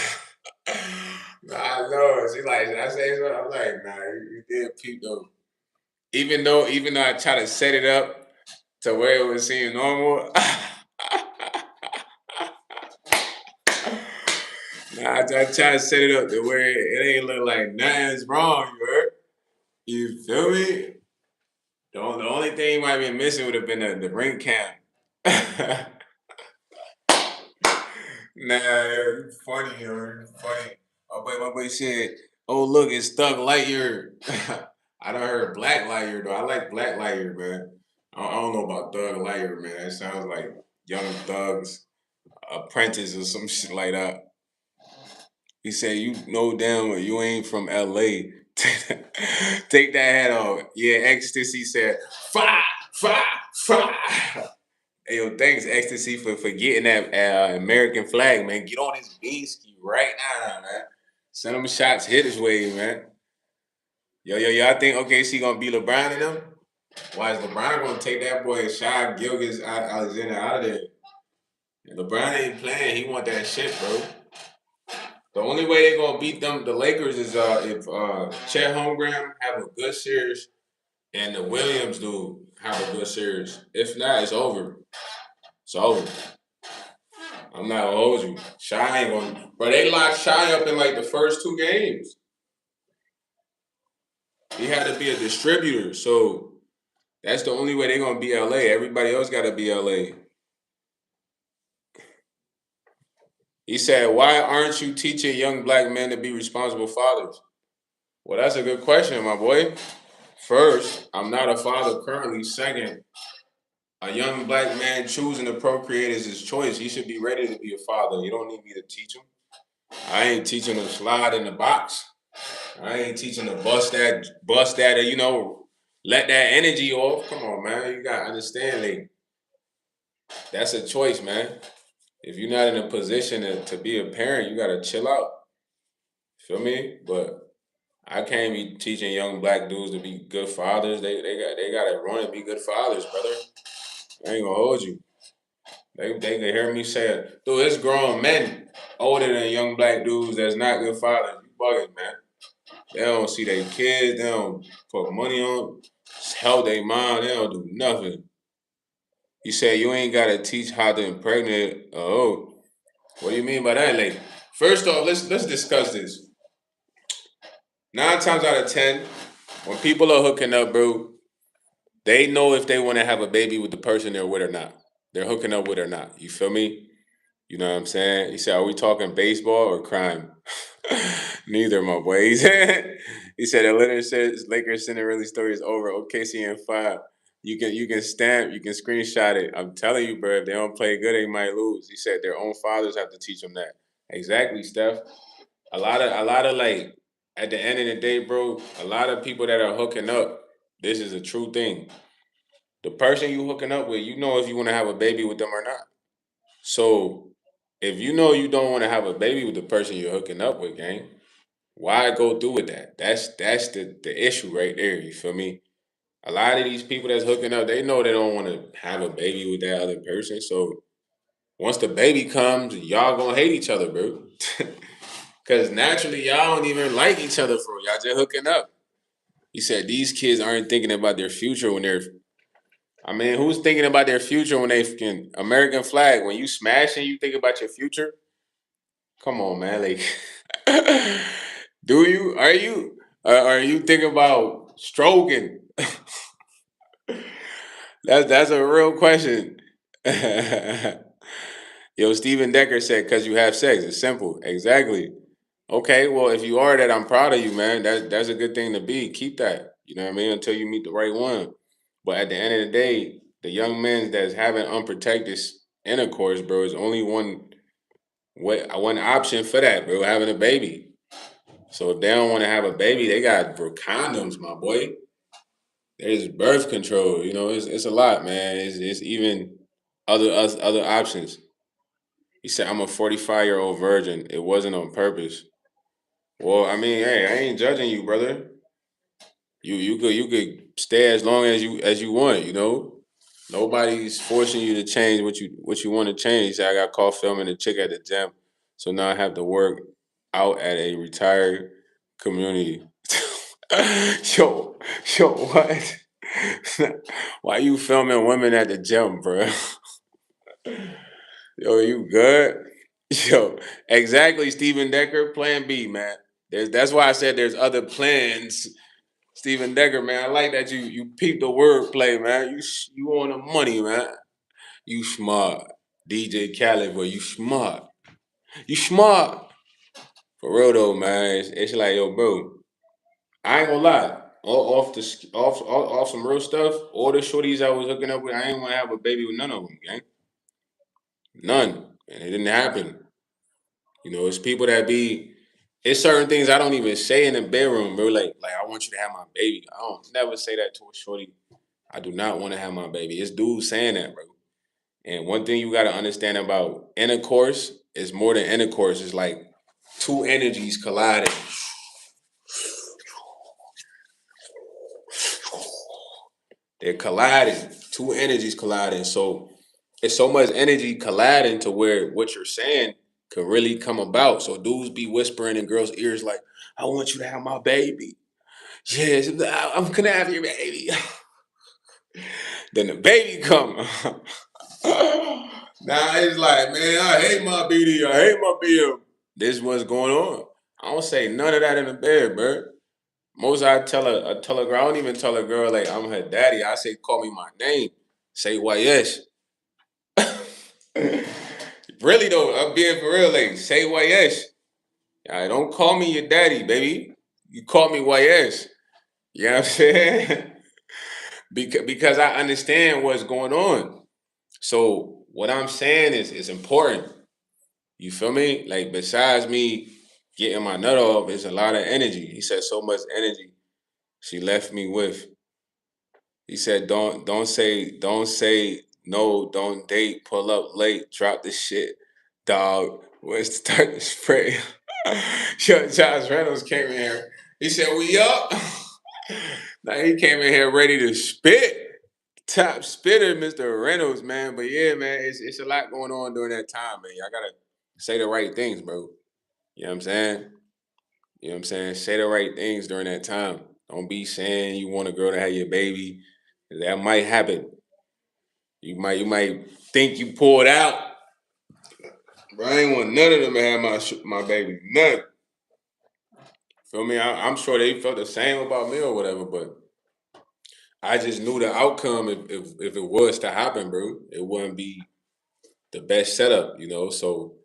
I know. She's like, should I say something? I'm like, nah, you did peep though. Even though I try to set it up to where it would seem normal. Nah, I try to set it up to where it ain't look like nothing's wrong, you heard? You feel me? The only thing you might be missing would have been the ring cam. Nah, you funny, yo. You funny. Oh, but my boy said, oh, look, it's Thug Lightyear. I done heard Black Lightyear, though. I like Black Lightyear, man. I don't know about Thug Lightyear, man. It sounds like Young Thug's apprentice or some shit like that. He said, you know damn well you ain't from LA. Take that hat off. Yeah, Ecstasy said, fire, fire, fire. Hey, yo, thanks, Ecstasy, for getting that American flag, man. Get on his bean ski right now, man. Send him shots hit his way, man. Yo, I think OKC gonna beat LeBron and them? Why is LeBron gonna take that boy Shai Gilgis Alexander out of there? LeBron ain't playing. He want that shit, bro. The only way they gonna beat them, the Lakers, is if Chet Holmgren have a good series and the Williams dude have a good series. If not, it's over. It's over. I'm not gonna hold you. Shy ain't gonna. But they locked Shy up in like the first two games. He had to be a distributor, so that's the only way they're gonna be LA. Everybody else gotta be LA. He said, "Why aren't you teaching young black men to be responsible fathers?" Well, that's a good question, my boy. First, I'm not a father currently. Second, a young black man choosing to procreate is his choice. He should be ready to be a father. You don't need me to teach him. I ain't teaching him to slide in the box. I ain't teaching to bust that, let that energy off. Come on, man. You gotta understand, like, that's a choice, man. If you're not in a position to be a parent, you gotta chill out. Feel me? But I can't be teaching young black dudes to be good fathers. They gotta run and be good fathers, brother. I ain't gonna hold you. They can hear me say it. Dude, it's grown men older than young black dudes that's not good fathers. You bugging, man. They don't see their kids. They don't put money on, help their mom. They don't do nothing. You said you ain't gotta teach how to impregnate. Oh, what do you mean by that? Like, first off, let's discuss this. 9 times out of 10, when people are hooking up, bro, they know if they want to have a baby with the person they're with or not. They're hooking up with or not. You feel me? You know what I'm saying? He said, "Are we talking baseball or crime?" Neither, my boy. He said, "The letter says Lakers Cinderella story is over. OKC in 5. You can stamp, you can screenshot it. I'm telling you, bro. If they don't play good, they might lose." He said their own fathers have to teach them that. Exactly, Steph. A lot of like at the end of the day, bro. A lot of people that are hooking up. This is a true thing. The person you hooking up with, you know if you want to have a baby with them or not. So if you know you don't want to have a baby with the person you're hooking up with, gang, why go through with that? That's the issue right there. You feel me? A lot of these people that's hooking up, they know they don't want to have a baby with that other person. So once the baby comes, y'all gonna hate each other, bro. Cause naturally y'all don't even like each other for y'all just hooking up. He said these kids aren't thinking about their future when they're I mean, who's thinking about their future when they fucking American flag? When you smash and you think about your future? Come on, man. Like, do you? Are you thinking about stroking? That's a real question. Yo, Steven Decker said, "Cause you have sex." It's simple. Exactly. Okay. Well, if you are that, I'm proud of you, man. That's a good thing to be. Keep that. You know what I mean? Until you meet the right one. But at the end of the day, the young men that's having unprotected intercourse, bro, is only one option for that, bro. Having a baby. So if they don't want to have a baby, they got bro condoms, my boy. There's birth control. It's a lot, man. It's even other options. He said, "I'm a 45-year-old virgin. It wasn't on purpose." Well, I mean, hey, I ain't judging you, brother. You could stay as long as you want. Nobody's forcing you to change what you want to change. He said, "I got caught filming a chick at the gym, so now I have to work out at a retired community." yo, yo, what? Why you filming women at the gym, bro? Yo, you good? Yo, exactly, Steven Decker. Plan B, man. That's why I said there's other plans. Steven Decker, man. I like that you peep the wordplay, man. You on the money, man. You smart. DJ Khaled, boy, you smart. You smart. For real though, man. It's like, yo, bro. I ain't gonna lie. Off some real stuff. All the shorties I was hooking up with, I ain't want to have a baby with none of them, gang. None, and it didn't happen. It's people that be. It's certain things I don't even say in the bedroom, bro. Like I want you to have my baby. I don't never say that to a shorty. I do not want to have my baby. It's dudes saying that, bro. And one thing you got to understand about intercourse is more than intercourse. It's like two energies colliding. They're colliding. Two energies colliding. So it's so much energy colliding to where what you're saying could really come about. So dudes be whispering in girls' ears like, "I want you to have my baby. Yes, I'm gonna have your baby." Then the baby come. Now it's like, man, I hate my BD. I hate my BM. This is what's going on. I don't say none of that in the bed, bro. Most I tell a girl, I don't even tell a girl like I'm her daddy. I say, call me my name. Say YS. Really though, I'm being for real. Like, say YS. Don't call me your daddy, baby. You call me YS. You know what I'm saying? Because I understand what's going on. So what I'm saying is important. You feel me? Like besides me getting my nut off, it's a lot of energy. He said so much energy she left me with. He said don't say no, don't date, pull up late, drop the shit, dog. Let's start to spray. Yo, Josh Reynolds came in here. He said we up. Now he came in here ready to spit. Top spitter, Mr. Reynolds, man. But yeah, man, it's a lot going on during that time, man. I gotta say the right things, bro. You know what I'm saying? You know what I'm saying? Say the right things during that time. Don't be saying you want a girl to have your baby. That might happen. You might think you pulled out. But I ain't want none of them to have my baby. None. Feel me? I'm sure they felt the same about me or whatever, but I just knew the outcome if it was to happen, bro. It wouldn't be the best setup, you know. So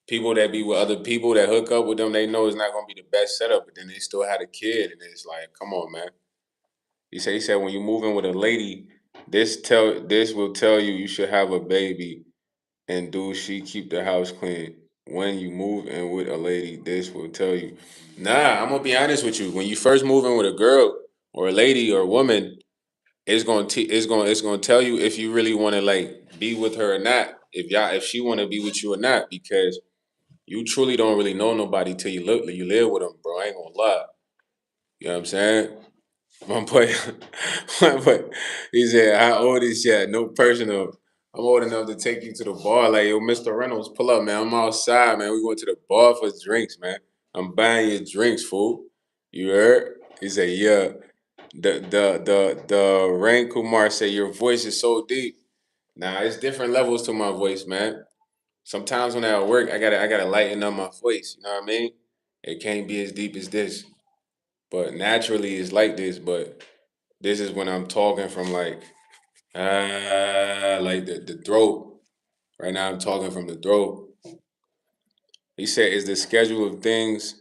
people that be with other people that hook up with them, they know it's not gonna be the best setup, but then they still had a kid, and it's like, come on, man. He said when you move in with a lady, this will tell you you should have a baby, and do she keep the house clean? When you move in with a lady, this will tell you. Nah, I'm gonna be honest with you. When you first move in with a girl or a lady or a woman, it's gonna tell you if you really want to like be with her or not. If she want to be with you or not, because you truly don't really know nobody till you live with them, bro. I ain't gonna lie. You know what I'm saying? My boy, my boy, he said, "How old is she? No personal. I'm old enough to take you to the bar. Like, yo, Mr. Reynolds, pull up, man. I'm outside, man. We going to the bar for drinks, man. I'm buying your drinks, fool. You heard?" He said, "Yeah." The Rain Kumar said, "Your voice is so deep." Nah, it's different levels to my voice, man. Sometimes when I'm at work, I gotta lighten up my voice. You know what I mean? It can't be as deep as this, but naturally it's like this. But this is when I'm talking from like the throat. Right now I'm talking from the throat. He said, "Is the schedule of things?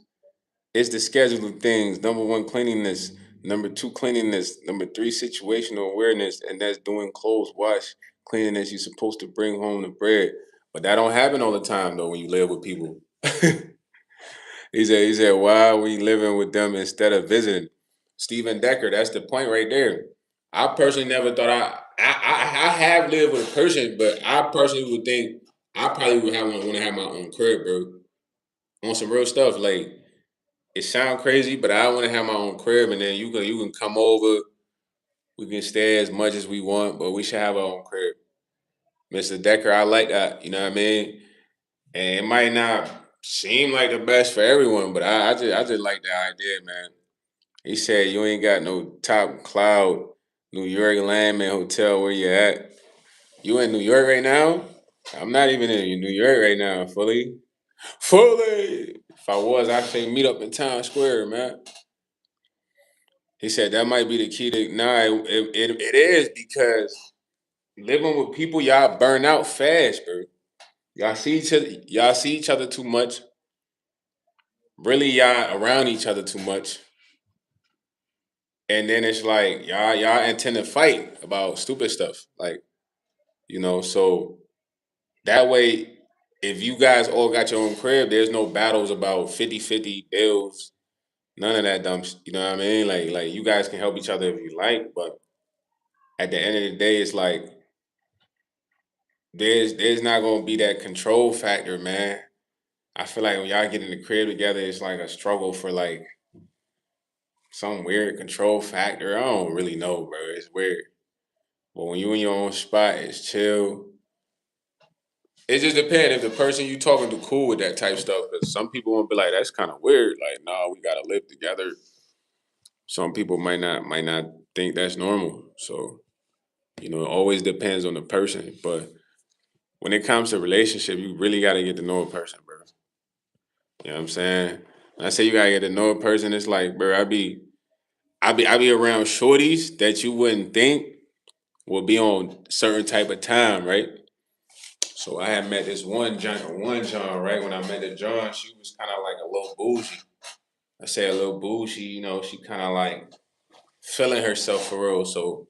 Is the schedule of things number one cleanliness, number two cleanliness, number three situational awareness, and that's doing clothes wash cleanliness. You're supposed to bring home the bread, but that don't happen all the time though when you live with people." He said, "Why are we living with them instead of visiting?" Stephen Decker, that's the point right there. I personally never thought I have lived with a person, but I personally would think I probably would want to have my own crib, bro. On some real stuff, like it sounds crazy, but I want to have my own crib, and then you can come over. We can stay as much as we want, but we should have our own crib. Mr. Decker, I like that. You know what I mean? And it might not seem like the best for everyone, but I just like the idea, man. He said you ain't got no top cloud New York Landman Hotel where you at. You in New York right now? I'm not even in New York right now, fully. Fully. If I was, I'd say meet up in Times Square, man. He said that might be the key to nah, it is because living with people, y'all burn out fast, bro. Y'all see each other too much. Really, y'all around each other too much. And then it's like y'all intend to fight about stupid stuff. Like, so that way, if you guys all got your own crib, there's no battles about 50-50 bills, none of that dumb you know what I mean? Like you guys can help each other if you like, but at the end of the day, it's like there's not gonna be that control factor, man. I feel like when y'all get in the crib together, it's like a struggle for like some weird control factor. I don't really know, bro. It's weird. But when you in your own spot, it's chill. It just depends if the person you talking to cool with that type stuff. Because some people won't be like, that's kind of weird. Like, no, we gotta live together. Some people might not think that's normal. So, it always depends on the person. But when it comes to relationship, you really gotta get to know a person, bro. You know what I'm saying? When I say you gotta get to know a person, it's like, bro, I be around shorties that you wouldn't think will be on certain type of time, right? So I had met this one John, right? When I met the John, she was kind of like a little bougie. I say a little bougie, you know, she kind of like feeling herself for real. So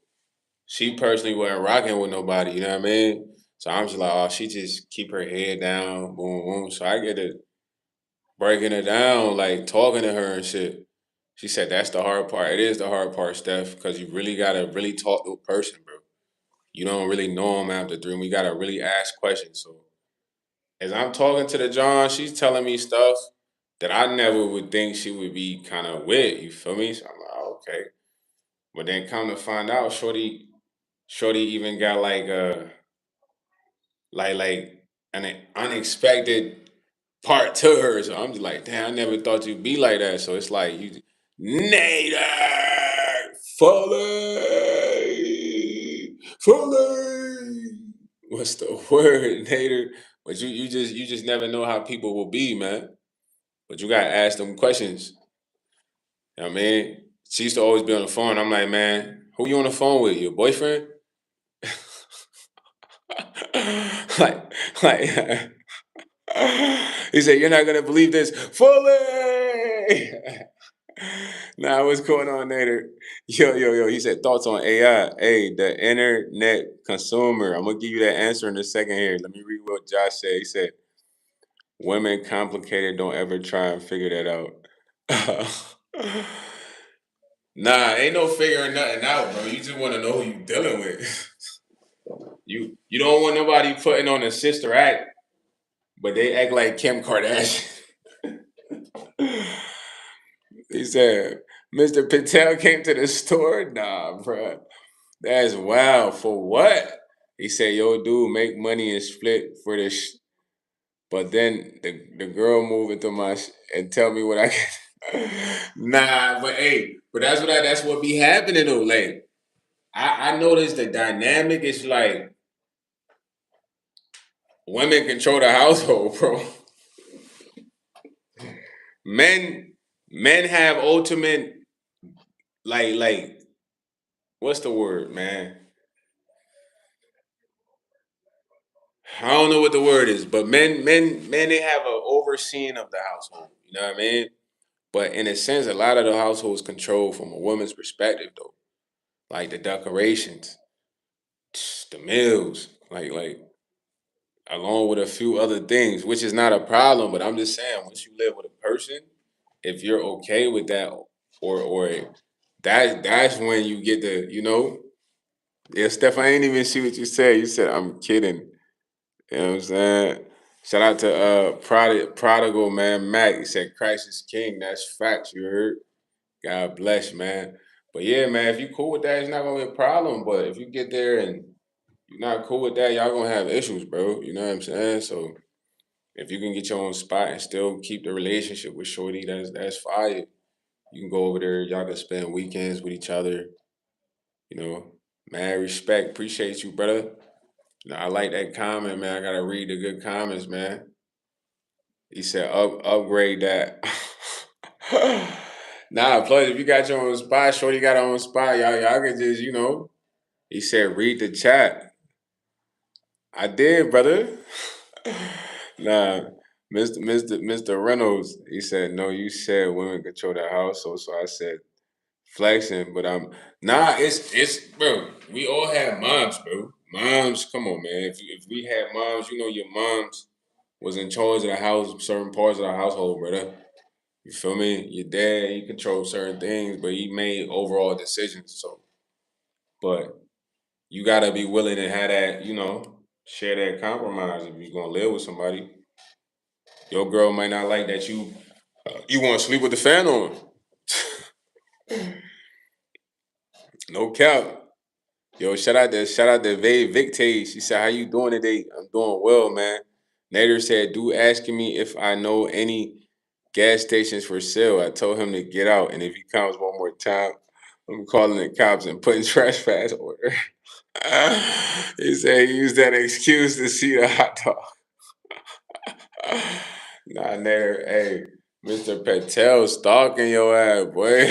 she personally wasn't rocking with nobody, you know what I mean? So I'm just like, oh, she just keep her head down, boom, boom. So I get it breaking it down, like talking to her and shit. She said that's the hard part. It is the hard part, Steph, because you really gotta really talk to a person, bro. You don't really know them after three. And we gotta really ask questions. So as I'm talking to the John, she's telling me stuff that I never would think she would be kind of with. You feel me? So I'm like, oh, okay. But then come to find out, Shorty even got like an unexpected part to her. So I'm just like, damn, I never thought you'd be like that. So it's like you Nader Fully. What's the word, Nader? But you just never know how people will be, man. But you gotta ask them questions. You know what I mean? She used to always be on the phone. I'm like, man, who you on the phone with? Your boyfriend? like, like he said, "You're not gonna believe this, fully." Nah, what's going on, Nader? Yo. He said, thoughts on AI. Hey, the internet consumer. I'm gonna give you that answer in a second here. Let me read what Josh said. He said, "Women complicated. Don't ever try and figure that out." Nah, ain't no figuring nothing out, bro. You just want to know who you dealing with. You don't want nobody putting on a sister act, but they act like Kim Kardashian. He said, Mr. Patel came to the store? Nah, bro. That's wild. For what? He said, yo, dude, make money and split for this. But then the girl move into and tell me what I can. Nah, but hey, but that's what be happening though. Like, I noticed the dynamic is like women control the household, bro. Men men have ultimate like what's the word, man? I don't know what the word is, but men they have an overseeing of the household. You know what I mean? But in a sense, a lot of the households controlled from a woman's perspective though. Like the decorations, the meals, like along with a few other things, which is not a problem, but I'm just saying once you live with a person, if you're okay with that or that's when you get the, you know, yeah, Steph, I ain't even see what you said. You said I'm kidding. You know what I'm saying? Shout out to Prodigal man Mac. He said Christ is King. That's facts, you heard. God bless, man. But yeah, man, if you cool with that, it's not gonna be a problem. But if you get there and you're not cool with that, y'all gonna have issues, bro. You know what I'm saying? So if you can get your own spot and still keep the relationship with Shorty, that's fire. You can go over there, y'all can spend weekends with each other, you know. Man, respect, appreciate you, brother. No, I like that comment, man. I gotta read the good comments, man. He said, upgrade that. Nah, plus if you got your own spot, Shorty got her own spot, y'all can just, you know. He said, read the chat. I did, brother. Nah, Mr. Reynolds, he said, no, you said women control the household. So I said flexing, but I'm nah, it's bro, we all have moms, bro. Moms, come on, man. If we had moms, you know your moms was in charge of the house, certain parts of the household, brother. You feel me? Your dad, he controlled certain things, but he made overall decisions. So, but you gotta be willing to have that, you know, share that compromise if you're gonna live with somebody. Your girl might not like that you want to sleep with the fan on. No cap. Yo, shout out to Vay Victate. She said, "How you doing today?" I'm doing well, man. Nader said, "Dude asking me if I know any gas stations for sale." I told him to get out, and if he comes one more time, I'm calling the cops and putting trespass order. He said he used that excuse to see the hot dog. Nah, Nader, hey, Mr. Patel stalking your ass, boy.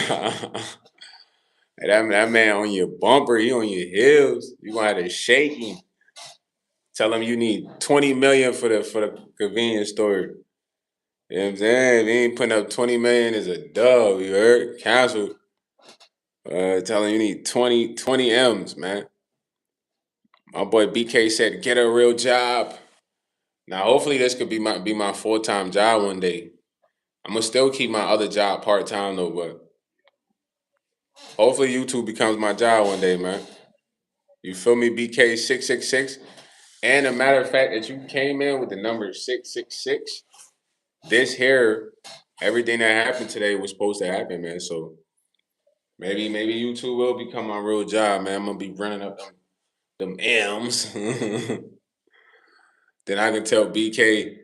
Hey, that man on your bumper, he on your heels. You gonna have to shake him. Tell them you need 20 million for the convenience store. You know what I'm saying? If you ain't putting up 20 million is a dub, you heard? Cancel. Tell them you need 20 M's, man. My boy BK said, get a real job. Now hopefully this could be my full-time job one day. I'm gonna still keep my other job part-time though, but hopefully YouTube becomes my job one day, man. You feel me, BK666? And a matter of fact that you came in with the number 666, this here, everything that happened today was supposed to happen, man. So maybe YouTube will become my real job, man. I'm gonna be running up them M's. Then I can tell BK,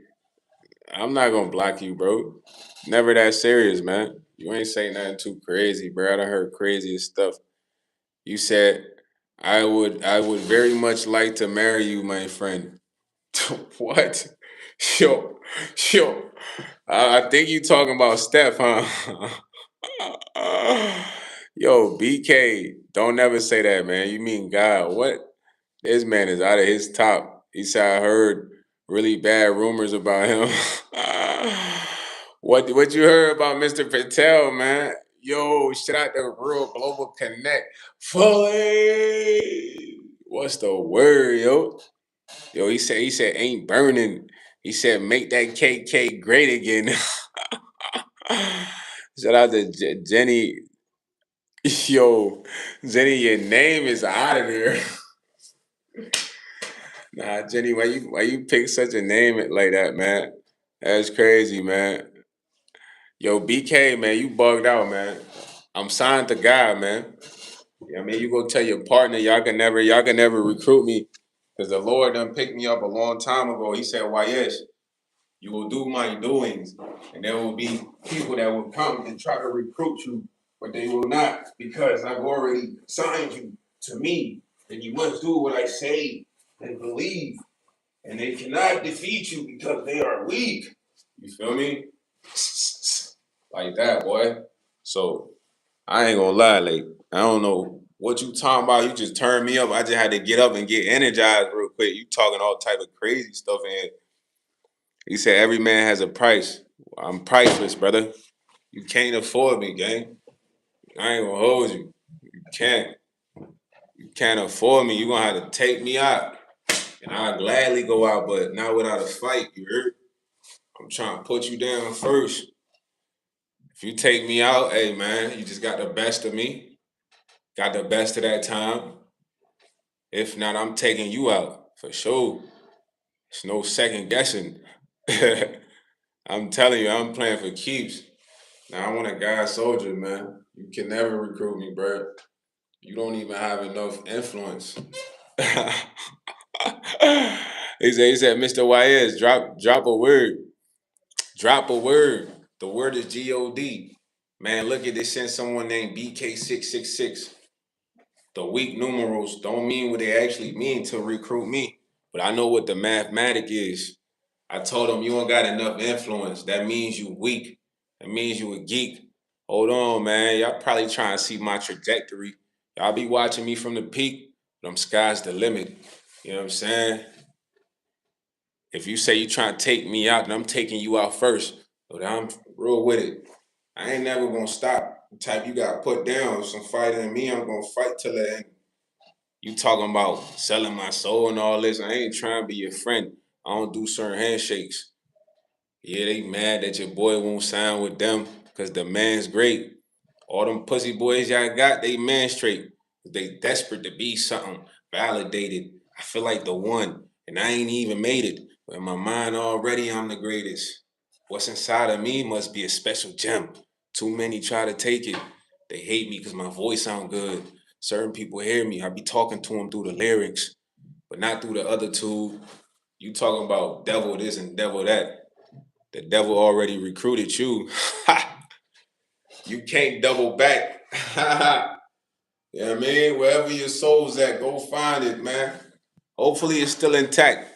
I'm not gonna block you, bro. Never that serious, man. You ain't saying nothing too crazy, bro. I done heard craziest stuff. You said, I would very much like to marry you, my friend. What? Yo, yo. I think you talking about Steph, huh? Yo, BK, don't never say that, man. You mean God? What? This man is out of his top. He said I heard really bad rumors about him. What you heard about Mr. Patel, man? Yo, shout out to Real Global Connect. Fully. What's the word, yo? Yo, he said ain't burning. He said make that KK great again. Shout out to Jenny. Yo, Jenny, your name is out of there. Nah, Jenny, why you pick such a name like that, man? That's crazy, man. Yo, BK, man, you bugged out, man. I'm signed to God, man. I mean, you go tell your partner, y'all can never recruit me. Because the Lord done picked me up a long time ago. He said, why yes, you will do my doings. And there will be people that will come and try to recruit you, but they will not, because I've already signed you to me. And you must do what I say and believe. And they cannot defeat you because they are weak. You feel me? Like that, boy. So I ain't gonna lie, like I don't know what you talking about. You just turned me up. I just had to get up and get energized real quick. You talking all type of crazy stuff in here. He said every man has a price. I'm priceless, brother. You can't afford me, gang. I ain't gonna hold you. You can't. You can't afford me. You gonna have to take me out. And I'll gladly go out, but not without a fight, you heard? I'm trying to put you down first. If you take me out, hey man, you just got the best of me. Got the best of that time. If not, I'm taking you out for sure. It's no second guessing. I'm telling you, I'm playing for keeps. Now I want a guy soldier, man. You can never recruit me, bro. You don't even have enough influence. he said, Mr. YS, drop a word. Drop a word. The word is God. Man, look at this. Send someone named BK666. The weak numerals don't mean what they actually mean to recruit me. But I know what the mathematic is. I told them you don't got enough influence. That means you weak. That means you a geek. Hold on, man. Y'all probably trying to see my trajectory. Y'all be watching me from the peak, but sky's the limit. You know what I'm saying? If you say you trying to take me out, then I'm taking you out first. But I'm real with it. I ain't never gonna stop. The type you got put down, some fighting in me, I'm gonna fight till the end. You talking about selling my soul and all this. I ain't trying to be your friend. I don't do certain handshakes. Yeah, they mad that your boy won't sign with them because the man's great. All them pussy boys y'all got, they man straight. They desperate to be something validated. I feel like the one, and I ain't even made it. But in my mind already, I'm the greatest. What's inside of me must be a special gem. Too many try to take it. They hate me because my voice sound good. Certain people hear me. I be talking to them through the lyrics, but not through the other two. You talking about devil this and devil that. The devil already recruited you. You can't double back. You know what I mean? Wherever your soul's at, go find it, man. Hopefully it's still intact.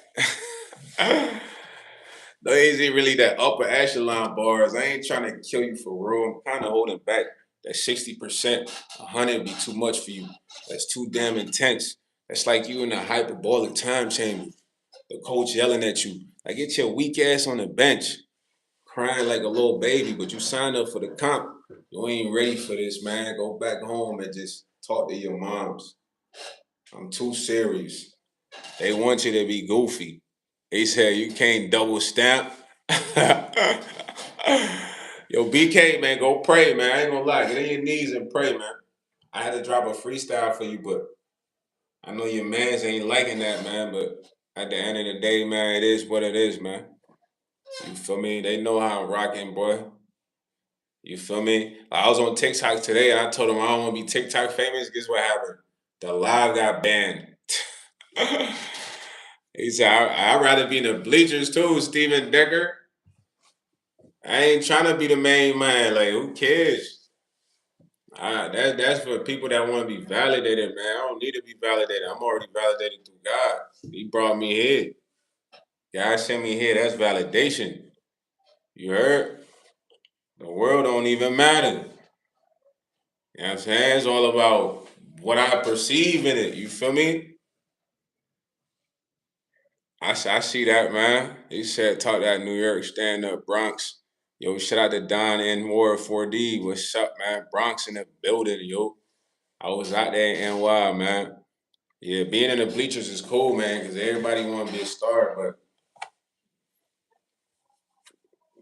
No, it ain't really that upper echelon bars. I ain't trying to kill you for real. I'm kind of holding back. That 60%, 100 be too much for you. That's too damn intense. That's like you in a hyperbolic time chamber. The coach yelling at you. Like, get your weak ass on the bench, crying like a little baby, but you signed up for the comp. You ain't ready for this, man. Go back home and just talk to your moms. I'm too serious. They want you to be goofy. They said you can't double stamp. Yo, BK, man, go pray, man. I ain't gonna lie. Get on your knees and pray, man. I had to drop a freestyle for you, but I know your mans ain't liking that, man. But at the end of the day, man, it is what it is, man. You feel me? They know how I'm rocking, boy. You feel me? I was on TikTok today and I told them I don't want to be TikTok famous. Guess what happened? The live got banned. He said, I'd rather be in the bleachers too, Steven Decker. I ain't trying to be the main man. Like, who cares? That's for people that want to be validated, man. I don't need to be validated. I'm already validated through God. He brought me here. God sent me here. That's validation. You heard? The world don't even matter. You know what I'm saying? It's all about what I perceive in it. You feel me? I see that, man. He said, talk that New York stand up Bronx. Yo, shout out to Don and Moore 4D. What's up, man? Bronx in the building, yo. I was out there in NY, man. Yeah, being in the bleachers is cool, man, because everybody want to be a star, but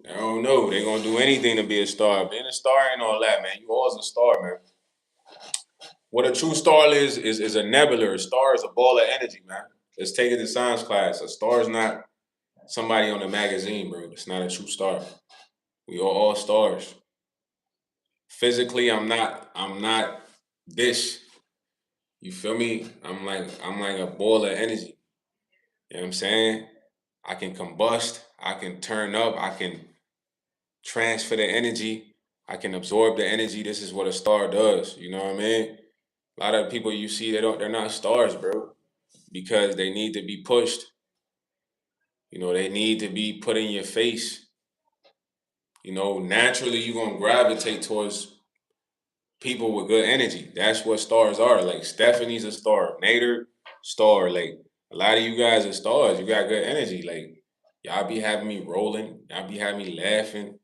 I don't know. They're going to do anything to be a star. Being a star ain't all that, man. You always a star, man. What a true star is a nebula. A star is a ball of energy, man. Let's take it to science class. A star is not somebody on a magazine, bro. It's not a true star. We are all stars. Physically, I'm not this. You feel me? I'm like a ball of energy. You know what I'm saying? I can combust, I can turn up, I can transfer the energy, I can absorb the energy. This is what a star does. You know what I mean? A lot of people you see, they're not stars, bro, because they need to be pushed. You know, they need to be put in your face. You know, naturally you're gonna gravitate towards people with good energy. That's what stars are. Like Stephanie's a star, Nader, star. Like a lot of you guys are stars. You got good energy. Like y'all be having me rolling. Y'all be having me laughing.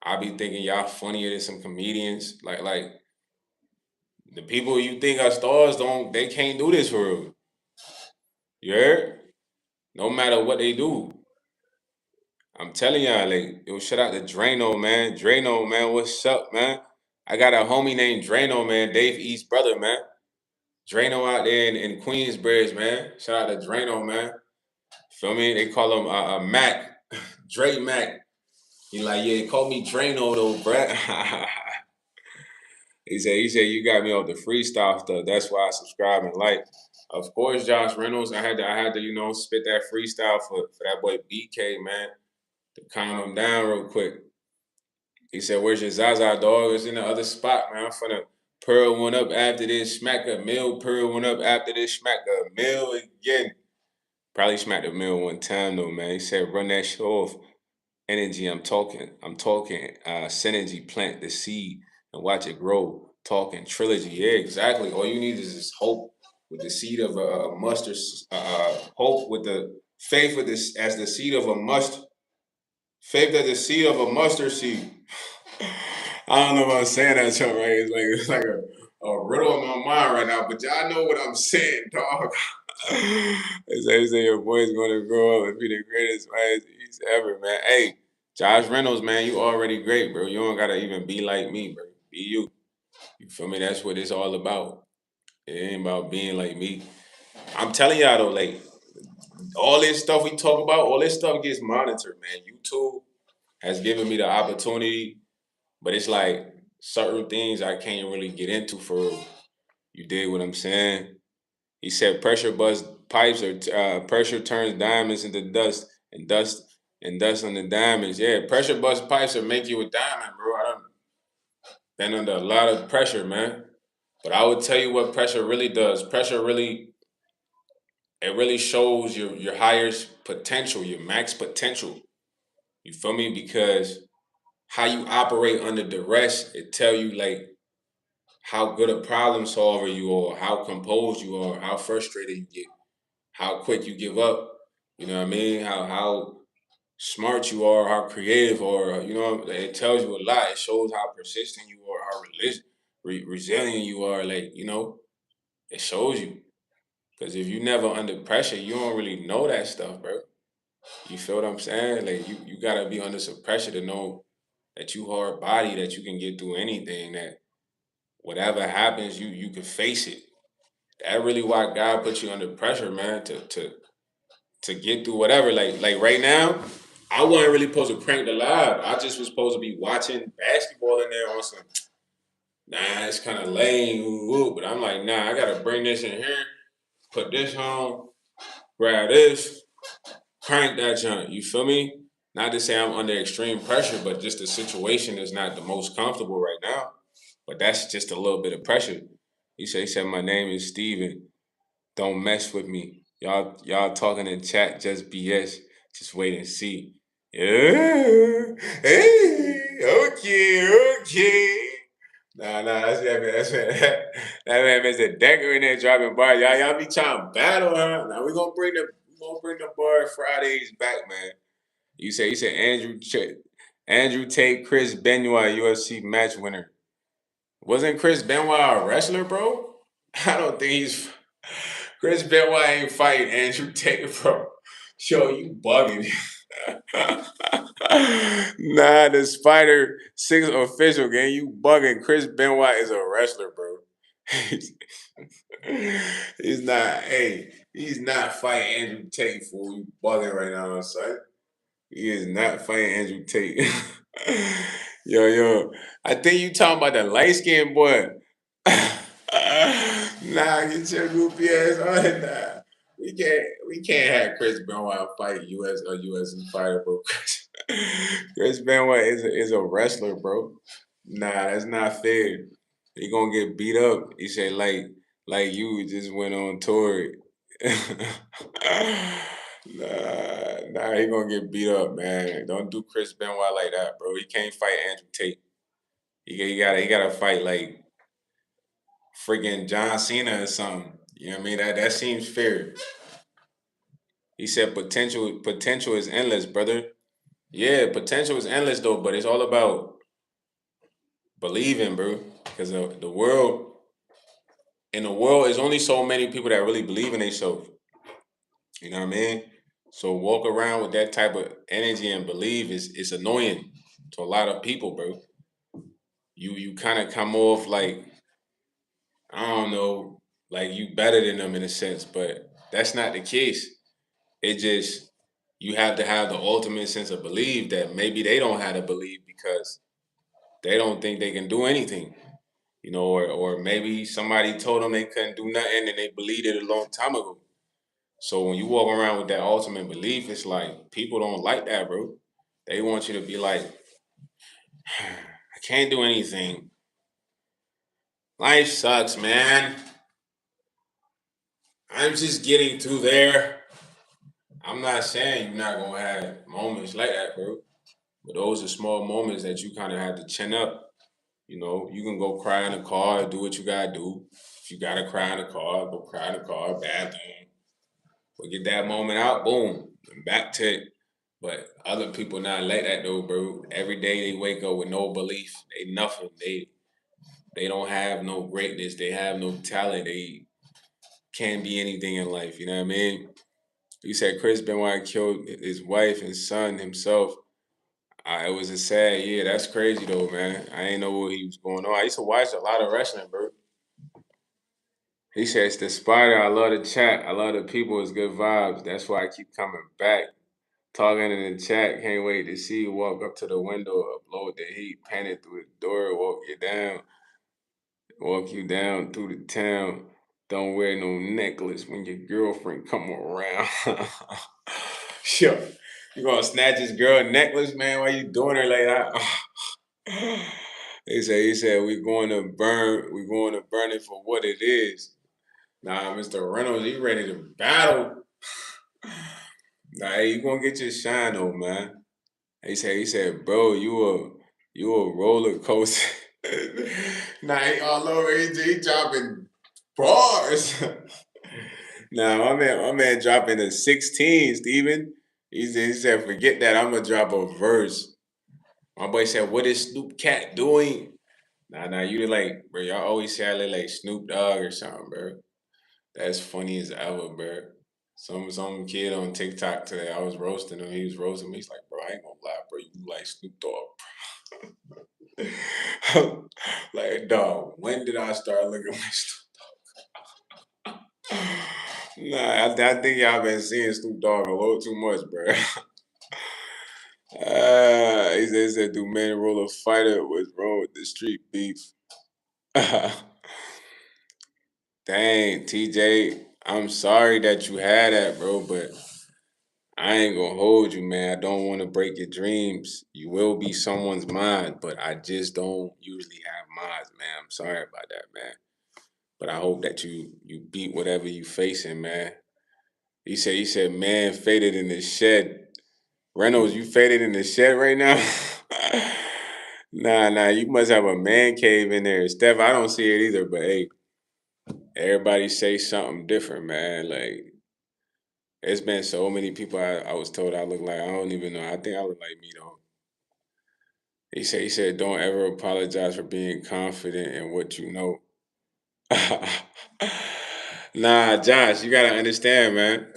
I be thinking y'all funnier than some comedians. Like the people you think are stars they can't do this for real. You heard? No matter what they do. I'm telling y'all, like, yo, shout out to Drano, man. Drano, man, what's up, man? I got a homie named Drano, man, Dave East's brother, man. Drano out there in Queensbridge, man. Shout out to Drano, man. Feel me? They call him Mac, Dre Mac. He like, yeah, call me Drano though, bruh. he said, you got me off the freestyle stuff. That's why I subscribe and like. Of course, Josh Reynolds. I had to, spit that freestyle for that boy BK, man, to calm him down real quick. He said, where's your Zaza dog? It's in the other spot, man. I'm finna pearl one up after this, smack a mill, pearl one up after this, smack a mill again. Probably smacked the mill one time though, man. He said, run that shit off. Energy, I'm talking. Synergy, plant the seed and watch it grow. Talking trilogy. Yeah, exactly. All you need is this hope with the seed of a mustard, hope with the faith with this as the seed of a mustard. Faith as the seed of a mustard seed. I don't know if I'm saying that shit right. It's like a riddle in my mind right now, but y'all know what I'm saying, dog. They say your boy's gonna grow up and be the greatest man he's ever, man. Hey, Josh Reynolds, man, you already great, bro. You don't gotta even be like me, bro. Be you. You feel me? That's what it's all about. It ain't about being like me. I'm telling y'all though, like all this stuff we talk about, all this stuff gets monitored, man. YouTube has given me the opportunity, but it's like certain things I can't really get into for real. You dig what I'm saying? He said pressure turns diamonds into dust, and dust into diamonds. Yeah, pressure bust pipes will make you a diamond, bro. I done been under a lot of pressure, man. But I would tell you what pressure really does. It really shows your highest potential, your max potential. You feel me? Because how you operate under duress, it tell you like how good a problem solver you are, how composed you are, how frustrated you get, how quick you give up. You know what I mean? How smart you are, how creative, or you know, it tells you a lot. It shows how persistent you are, how resilient you are. Like you know, it shows you. Because if you never under pressure, you don't really know that stuff, bro. You feel what I'm saying? Like you gotta be under some pressure to know that you hard body, that you can get through anything, that whatever happens, you can face it. That really why God put you under pressure, man, to get through whatever. Like right now, I wasn't really supposed to crank the live. I just was supposed to be watching basketball in there on some. Nah, it's kind of lame, but I'm like, nah, I gotta bring this in here, put this on, grab this, crank that junk. You feel me? Not to say I'm under extreme pressure, but just the situation is not the most comfortable right now. But that's just a little bit of pressure. He said, my name is Steven. Don't mess with me. Y'all talking in chat just BS. Just wait and see. Yeah. Hey, okay. Nah, that's that man. That's man. That man Mr. Decker in there dropping bars. Y'all be trying to battle, huh? Now we gonna bring the bar Fridays back, man. You said Andrew Tate, Chris Benoit, UFC match winner. Wasn't Chris Benoit a wrestler, bro? I don't think he's Chris Benoit ain't fighting Andrew Tate, bro. Yo, you bugging. Nah, the Spider Six official game, you bugging. Chris Benoit is a wrestler, bro. He's not. Hey, he's not fighting Andrew Tate, fool. You bugging right now, son. He is not fighting Andrew Tate. Yo. I think you talking about the light skinned boy. Nah, get your goofy ass on it now. We can't have Chris Benoit fight UFC fighter, bro. Chris Benoit is a wrestler, bro. Nah, that's not fair. He gonna get beat up. He said like you just went on tour. Nah, he gonna get beat up, man. Don't do Chris Benoit like that, bro. He can't fight Andrew Tate. He gotta fight like freaking John Cena or something. You know what I mean? That seems fair. He said potential is endless, brother. Yeah, potential is endless though, but it's all about believing, bro. Because in the world, there's only so many people that really believe in themselves. You know what I mean? So walk around with that type of energy and belief is annoying to a lot of people, bro. You kind of come off like I don't know, like you better than them in a sense, but that's not the case. It just you have to have the ultimate sense of belief that maybe they don't have to believe because they don't think they can do anything, you know, or maybe somebody told them they couldn't do nothing and they believed it a long time ago. So when you walk around with that ultimate belief, it's like people don't like that, bro. They want you to be like, I can't do anything. Life sucks, man. I'm just getting through there. I'm not saying you're not gonna have moments like that, bro. But those are small moments that you kind of have to chin up. You know, you can go cry in the car, do what you gotta do. If you gotta cry in the car, go cry in the car, bathroom. But get that moment out, boom, and back to it. But other people not like that though, bro. Every day they wake up with no belief. They nothing. They don't have no greatness. They have no talent. They can't be anything in life. You know what I mean? You said Chris Benoit killed his wife and son himself. It was a sad year. That's crazy though, man. I ain't know what he was going on. I used to watch a lot of wrestling, bro. He says the spider. I love the chat. I love the people. It's good vibes. That's why I keep coming back. Talking in the chat. Can't wait to see you walk up to the window, upload the heat, pan it through the door, walk you down through the town. Don't wear no necklace when your girlfriend come around. Sure. You gonna snatch his girl necklace, man? Why you doing her like that? He said we going to burn it for what it is. Nah, Mr. Reynolds, he ready to battle. Nah, hey, you gonna get your shine though, man. He said, bro, you a roller coaster. Nah, he all over. He dropping bars. Nah, my man dropping a 16, Steven. He said, forget that. I'm gonna drop a verse. My boy said, what is Snoop Cat doing? Nah, you like, bro, y'all always say I look like Snoop Dogg or something, bro. That's funny as ever, bro. Some kid on TikTok today, I was roasting him. He was roasting me. He's like, bro, I ain't gonna lie, bro. You like Snoop Dogg. Like, dog, when did I start looking like Snoop Dogg? Nah, I think y'all been seeing Snoop Dogg a little too much, bro. He said, do men roll a fighter? What's wrong with the street beef? Dang, TJ, I'm sorry that you had that, bro, but I ain't gonna hold you, man. I don't want to break your dreams. You will be someone's mind, but I just don't usually have minds, man. I'm sorry about that, man. But I hope that you beat whatever you facing, man. He said, man, faded in the shed. Reynolds, you faded in the shed right now? Nah, you must have a man cave in there. Steph, I don't see it either, but hey, everybody say something different, man. Like, it's been so many people I was told I look like. I don't even know. I think I look like me though. He said, don't ever apologize for being confident in what you know. Nah, Josh, you gotta understand, man.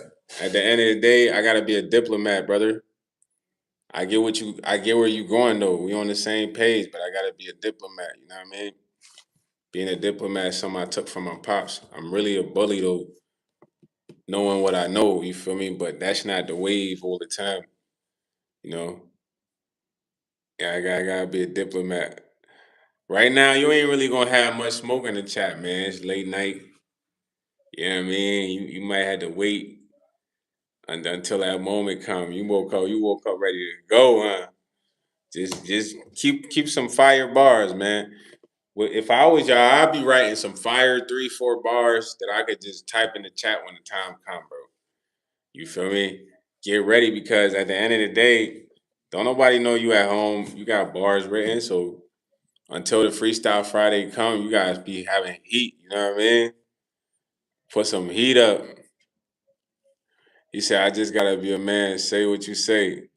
At the end of the day, I gotta be a diplomat, brother. I get where you going though. We on the same page, but I gotta be a diplomat, you know what I mean? Being a diplomat is something I took from my pops. I'm really a bully though, knowing what I know, you feel me? But that's not the wave all the time, you know. Yeah, I gotta be a diplomat. Right now, you ain't really gonna have much smoke in the chat, man. It's late night. You know what I mean? You might have to wait until that moment come. You woke up ready to go, huh? Just keep some fire bars, man. Well, if I was y'all, I'd be writing some fire 3, 4 bars that I could just type in the chat when the time come, bro. You feel me? Get ready because at the end of the day, don't nobody know you at home. You got bars written, so until the Freestyle Friday come, you guys be having heat. You know what I mean? Put some heat up. He said, I just gotta be a man. Say what you say.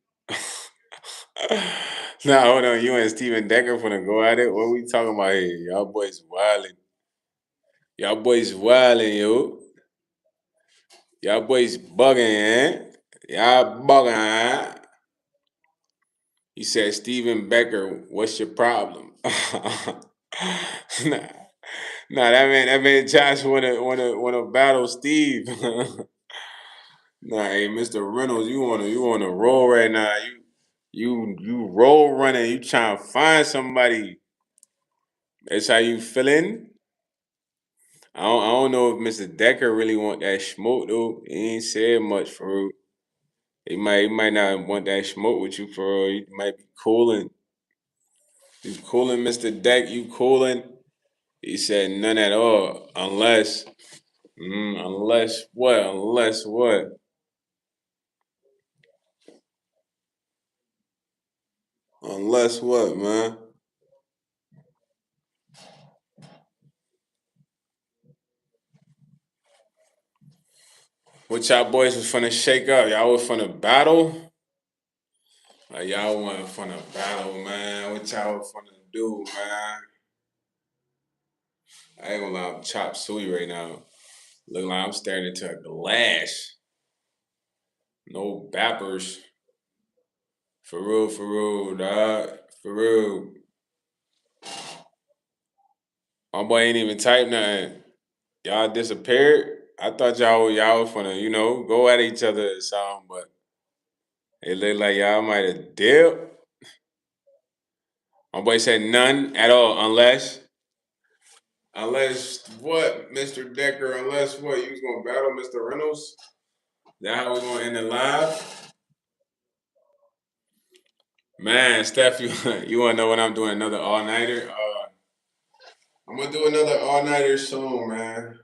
Nah, hold on. You and Steven Decker finna go at it? What we talking about here? Y'all boys wildin'. Y'all boys wildin', yo. Y'all boys bugging, eh? Y'all bugging, huh? He said, Steven Becker, what's your problem? nah, that man Josh wanna battle Steve. Nah, hey, Mr. Reynolds, you wanna roll right now. You roll running, you trying to find somebody. That's how you feeling? I don't know if Mr. Decker really want that smoke though. He ain't said much for real. He might not want that smoke with you for real. He might be cooling. He's cooling, Mr. Deck. You cooling? He said none at all, unless what? Unless what? Unless what, man? What y'all boys was finna shake up? Y'all was finna battle? Y'all wasn't finna battle, man. What y'all was finna do, man? I ain't gonna lie, I'm chop suey right now. Look like I'm staring into a glass. No bappers. For real, dog. For real. My boy ain't even type nothing. Y'all disappeared. I thought y'all was finna, go at each other or something, but it looked like y'all might have dipped. My boy said none at all, unless what, Mr. Decker, unless what, you was gonna battle Mr. Reynolds? That how we gonna end the live? Man, Steph, you you wanna know when I'm doing another all nighter? I'm gonna do another all nighter soon, man.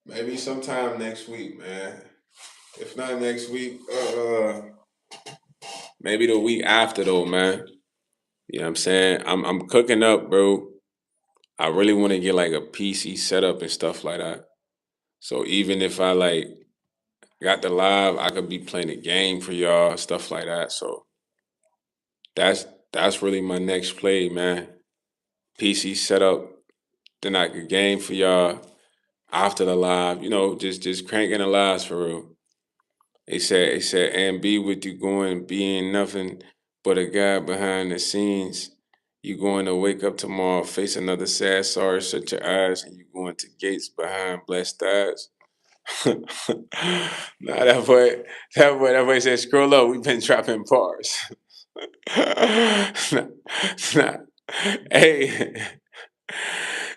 Maybe sometime next week, man. If not next week, maybe the week after though, man. You know what I'm saying? I'm cooking up, bro. I really want to get like a PC setup and stuff like that. So even if I like got the live, I could be playing a game for y'all, stuff like that. So that's that's really my next play, man. PC setup, then I could game for y'all after the live. Just cranking the lives for real. They said, and be with you going, being nothing but a guy behind the scenes. You going to wake up tomorrow, face another sad sorrow, shut your eyes, and you going to gates behind blessed eyes. Nah, that boy said, scroll up, we've been dropping bars. nah, nah. Hey,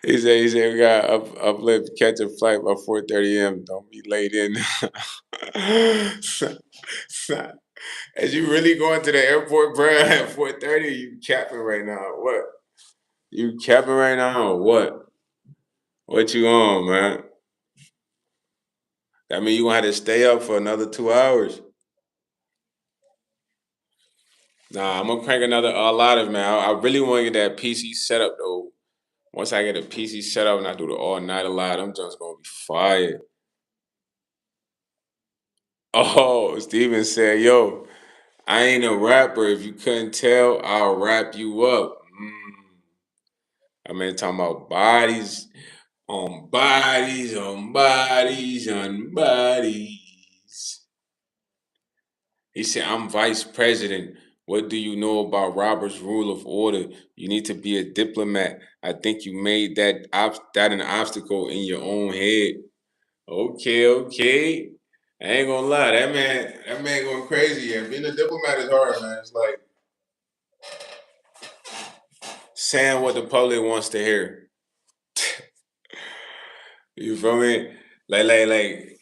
he said we got uplift, catch a flight by 4:30 a.m. Don't be late in. As you really going to the airport, bro, at 4:30? You capping right now? Or what? You capping right now? Or what? What you on, man? I mean, you gonna have to stay up for another 2 hours. Nah, I'm gonna crank another a lot of man. I really want to get that PC set up though. Once I get a PC set up and I do the all night a lot, I'm just gonna be fired. Oh, Steven said, "Yo, I ain't a rapper. If you couldn't tell, I'll wrap you up." I mean, talking about bodies on bodies on bodies on bodies. He said, "I'm vice president. What do you know about Robert's rule of order? You need to be a diplomat. I think you made that an obstacle in your own head." Okay, okay. I ain't gonna lie, that man going crazy. Yeah, being a diplomat is hard, man. It's like saying what the public wants to hear. You feel me? Like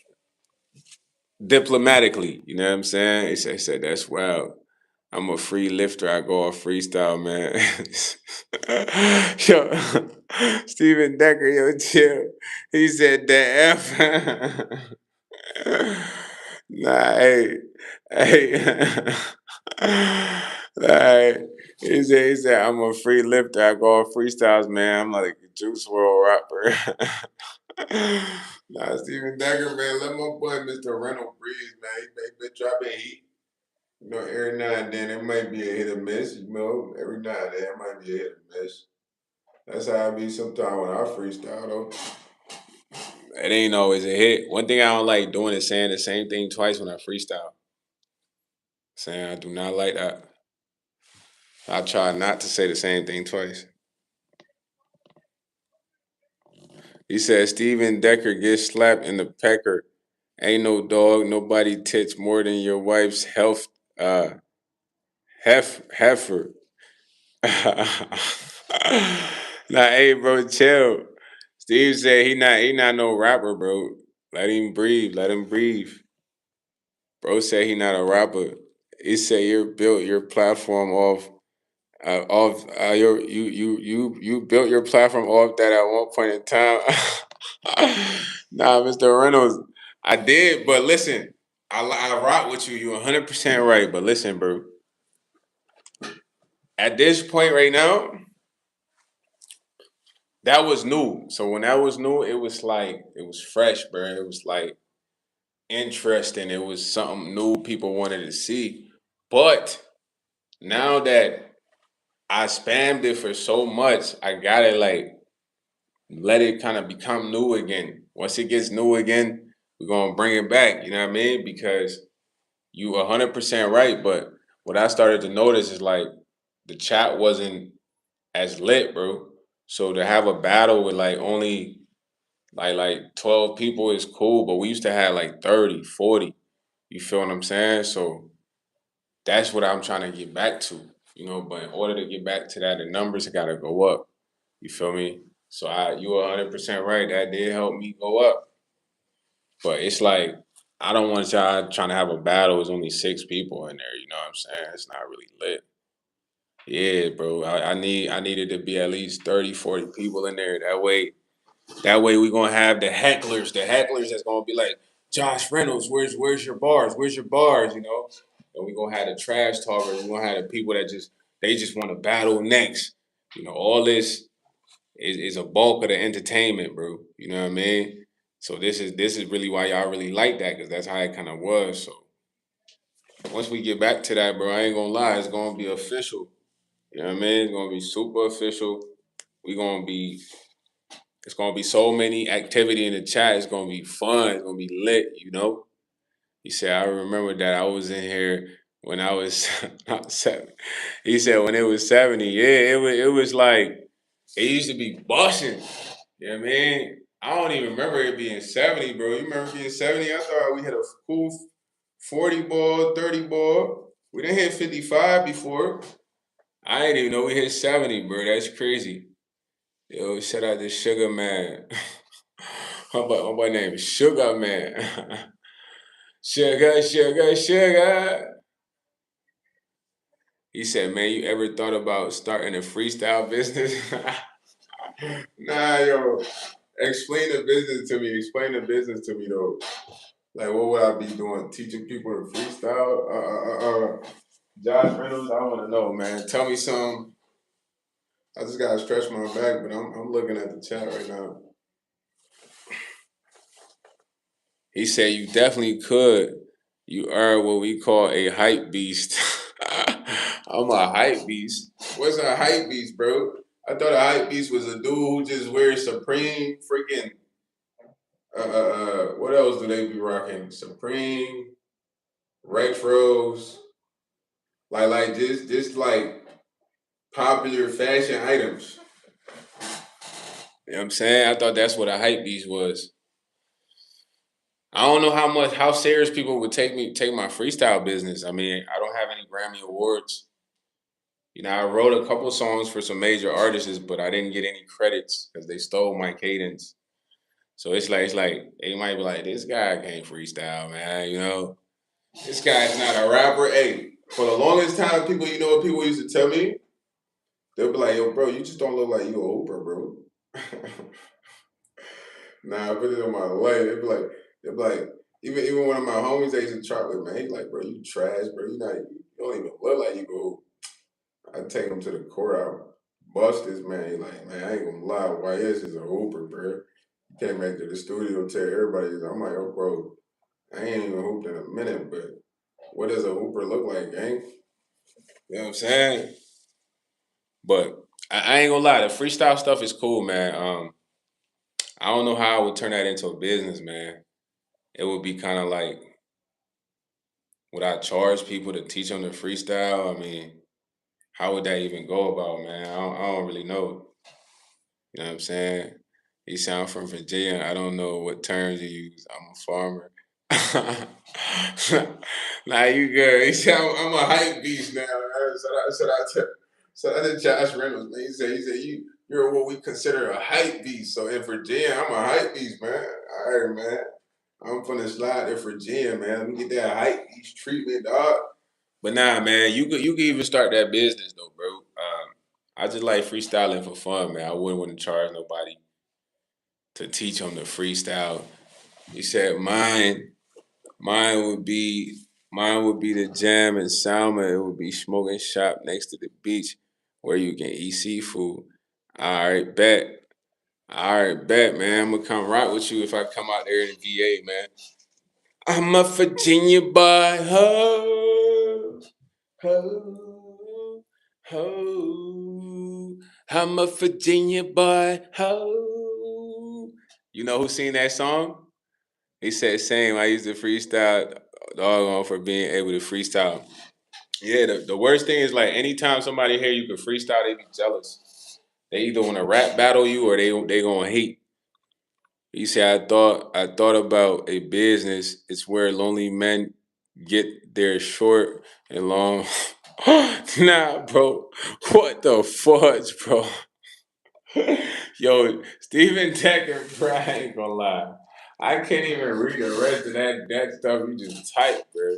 diplomatically. You know what I'm saying? He said that's wild. I'm a free lifter. I go off freestyle, man. Yo, Steven Decker, yo, chill. He said that F. Nah, hey. Like, he said, I'm a free lifter. I go off freestyles, man. I'm like a Juice World rapper. Nah, Steven Decker, man. Let my boy Mr. Reynolds breathe, man. He been dropping heat. Every now and then it might be a hit or miss. Every now and then it might be a hit or miss. That's how I be sometimes when I freestyle, though. It ain't always a hit. One thing I don't like doing is saying the same thing twice when I freestyle. Saying I do not like that. I try not to say the same thing twice. He said Steven Decker gets slapped in the pecker. Ain't no dog, nobody tits more than your wife's health uh heifer. Nah, hey, bro, chill. Steve said he not no rapper, bro. Let him breathe. Let him breathe. Bro said he not a rapper. He said you built your platform off you built your platform off that at one point in time. Nah, Mr. Reynolds, I did, but listen, I rock with you. You 100% right, but listen, bro. At this point right now, that was new. So when that was new, it was like it was fresh, bro. It was like interesting. It was something new people wanted to see. But now that I spammed it for so much, I gotta like let it kind of become new again. Once it gets new again, we're gonna bring it back. You know what I mean? Because you 100% right. But what I started to notice is like the chat wasn't as lit, bro. So to have a battle with like only like 12 people is cool, but we used to have like 30, 40. You feel what I'm saying? So that's what I'm trying to get back to. But in order to get back to that, the numbers gotta go up. You feel me? So you 100% right. That did help me go up. But it's like I don't want y'all trying to have a battle. There's only 6 people in there. You know what I'm saying? It's not really lit. Yeah, bro. I needed to be at least 30, 40 people in there. That way we're gonna have the hecklers. The hecklers that's gonna be like, Josh Reynolds, where's your bars? Where's your bars? And we're gonna have the trash talkers. We're gonna have the people that just want to battle next. All this is a bulk of the entertainment, bro. You know what I mean? So this is really why y'all really like that, because that's how it kind of was. So once we get back to that, bro, I ain't gonna lie, it's gonna be official. You know what I mean? It's gonna be super official. We gonna be It's gonna be so many activity in the chat. It's gonna be fun. It's gonna be lit. He said, I remember that I was in here when I was not 7. He said when it was 70. Yeah, it was like it used to be bushing. You know what I mean? I don't even remember it being 70, bro. You remember being 70? I thought we had a cool 40 ball, 30 ball. We didn't hit 55 before. I didn't even know we hit 70, bro. That's crazy. Yo, shout out to Sugar Man. My boy name is Sugar Man. Sugar, sugar, sugar. He said, man, you ever thought about starting a freestyle business? Nah, yo. Explain the business to me. Explain the business to me, though. Like, what would I be doing? Teaching people to freestyle? Josh Reynolds, I want to know, man. Tell me some. I just got to stretch my back, but I'm looking at the chat right now. He said, you definitely could. You are what we call a hype beast. I'm a hype beast. What's a hype beast, bro? I thought a hype beast was a dude who just wears Supreme freaking. What else do they be rocking? Supreme, retros, like just like popular fashion items. You know what I'm saying? I thought that's what a hype beast was. I don't know how serious people would take my freestyle business. I mean, I don't have any Grammy awards. I wrote a couple songs for some major artists, but I didn't get any credits because they stole my cadence. So it's like they might be like, this guy can't freestyle, man. This guy's not a rapper. Hey, for the longest time, people, what people used to tell me? They'll be like, yo, bro, you just don't look like you a hooper, bro. Nah, I put it on my life. They'll be like, even one of my homies they used to try with, man, he's like, bro, you trash, bro. You don't even look like you go. I take him to the court. I bust this man. He like, man, I ain't gonna lie. YS is a hooper, bro. You came back to the studio, tell everybody. I'm like, oh, bro, I ain't even hooped in a minute, but what does a hooper look like, gang? You know what I'm saying? But I ain't gonna lie, the freestyle stuff is cool, man. I don't know how I would turn that into a business, man. It would be kind of like, would I charge people to teach them to freestyle? I mean, how would that even go about, man? I don't really know. You know what I'm saying? You sound from Virginia. I don't know what terms you use. I'm a farmer. Nah, you good. He said, I'm a hype beast now. So I did Josh Reynolds, man. He said, you're what we consider a hype beast. So in Virginia, I'm a hype beast, man. All right, man. I'm from the slide in Virginia, man. Let me get that hype beast treatment, dog. But nah, man, you could even start that business though, bro. I just like freestyling for fun, man. I wouldn't want to charge nobody to teach them to freestyle. He said mine would be the jam in Salma. It would be smoking shop next to the beach where you can eat seafood. All right, bet. All right, bet, man. I'm gonna come rock with you if I come out there in VA, man. I'm a Virginia boy, ho, ho, ho. I'm a Virginia boy, ho. You know who sing that song? He said, same. I used to freestyle, doggone for being able to freestyle. Yeah, the worst thing is like anytime somebody hear you can freestyle, they be jealous. They either want to rap battle you or they gonna hate. He said, I thought about a business. It's where lonely men get their short and long. Nah, bro. What the fudge, bro? Yo, Steven Decker, bro, I ain't gonna lie. I can't even read the rest of that stuff you just typed, bro.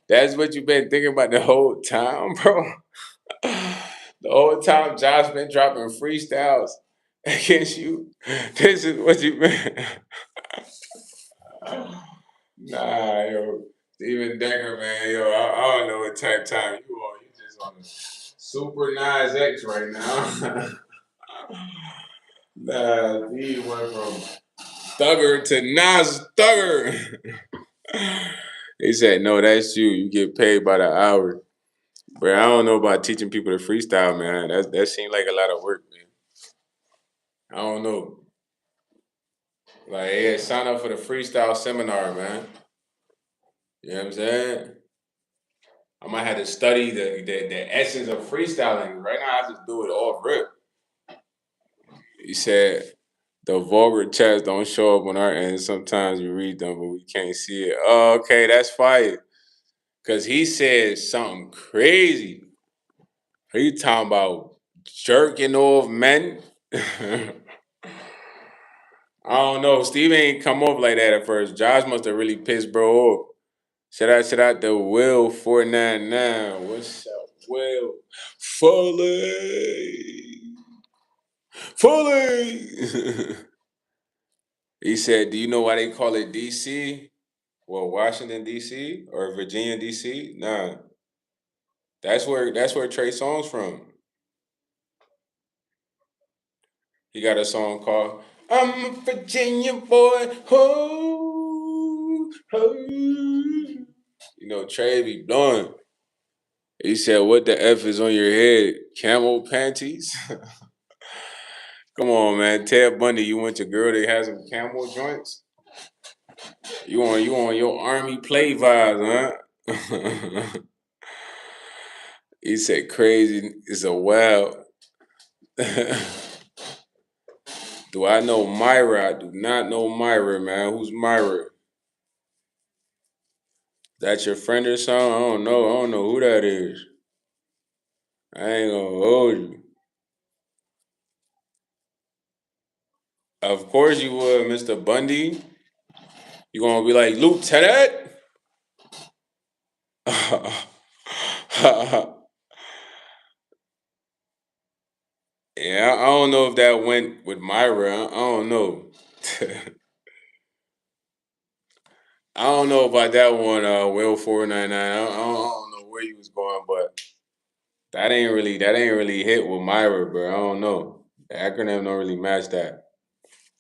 That's what you've been thinking about the whole time, bro. The whole time Josh been dropping freestyles against you. This is what you been. Nah, yo. Steven Decker, man, yo, I don't know what type time you on. You just on a super nice X right now. Nah, he went from Thugger to Nas Thugger. He said, no, that's you. You get paid by the hour. But I don't know about teaching people to freestyle, man. That seemed like a lot of work, man. I don't know. Like, yeah, sign up for the freestyle seminar, man. You know what I'm saying? I might have to study the essence of freestyling. Right now, I just do it off rip. He said, the vulgar chats don't show up on our end. Sometimes we read them, but we can't see it. Oh, okay, that's fire. Because he said something crazy. He talking about jerking off men. I don't know. Steve ain't come off like that at first. Josh must have really pissed bro off. Shout out to Will 499. What's up, Will? Fully. Fully. He said, do you know why they call it DC? Well, Washington DC or Virginia DC? Nah. That's where Trey Songz from. He got a song called I'm a Virginia boy. Ho, ho. You know, Trey be blowing. He said, what the F is on your head? Camel panties? Come on, man. Ted Bundy, you want your girl to have some camel joints? You on your army play vibes, huh? He said crazy is a wild. Do I know Myra? I do not know Myra, man. Who's Myra? That your friend or something? I don't know. I don't know who that is. I ain't gonna hold you. Of course you would, Mr. Bundy. You gonna be like, Lieutenant? Yeah, I don't know if that went with Myra. I don't know. I don't know about that one, Will 499. I don't know where you was going, but that ain't really hit with Myra, bro. I don't know. The acronym don't really match that.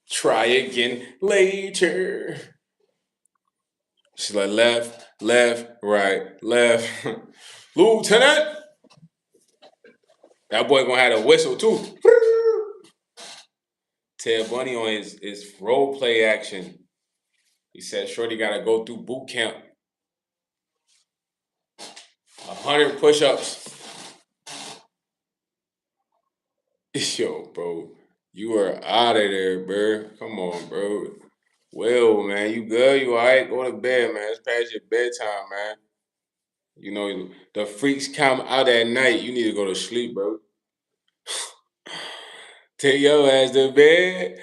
Try again later. She's like left, right, left. Lieutenant. That boy gonna have a whistle too. Ted Bunny on his role play action. He said Shorty gotta go through boot camp. 100 push-ups. Yo, bro. You are out of there, bro. Come on, bro. Well, man, you good? You alright? Go to bed, man. It's past your bedtime, man. You know, the freaks come out at night. You need to go to sleep, bro. Take your ass to bed.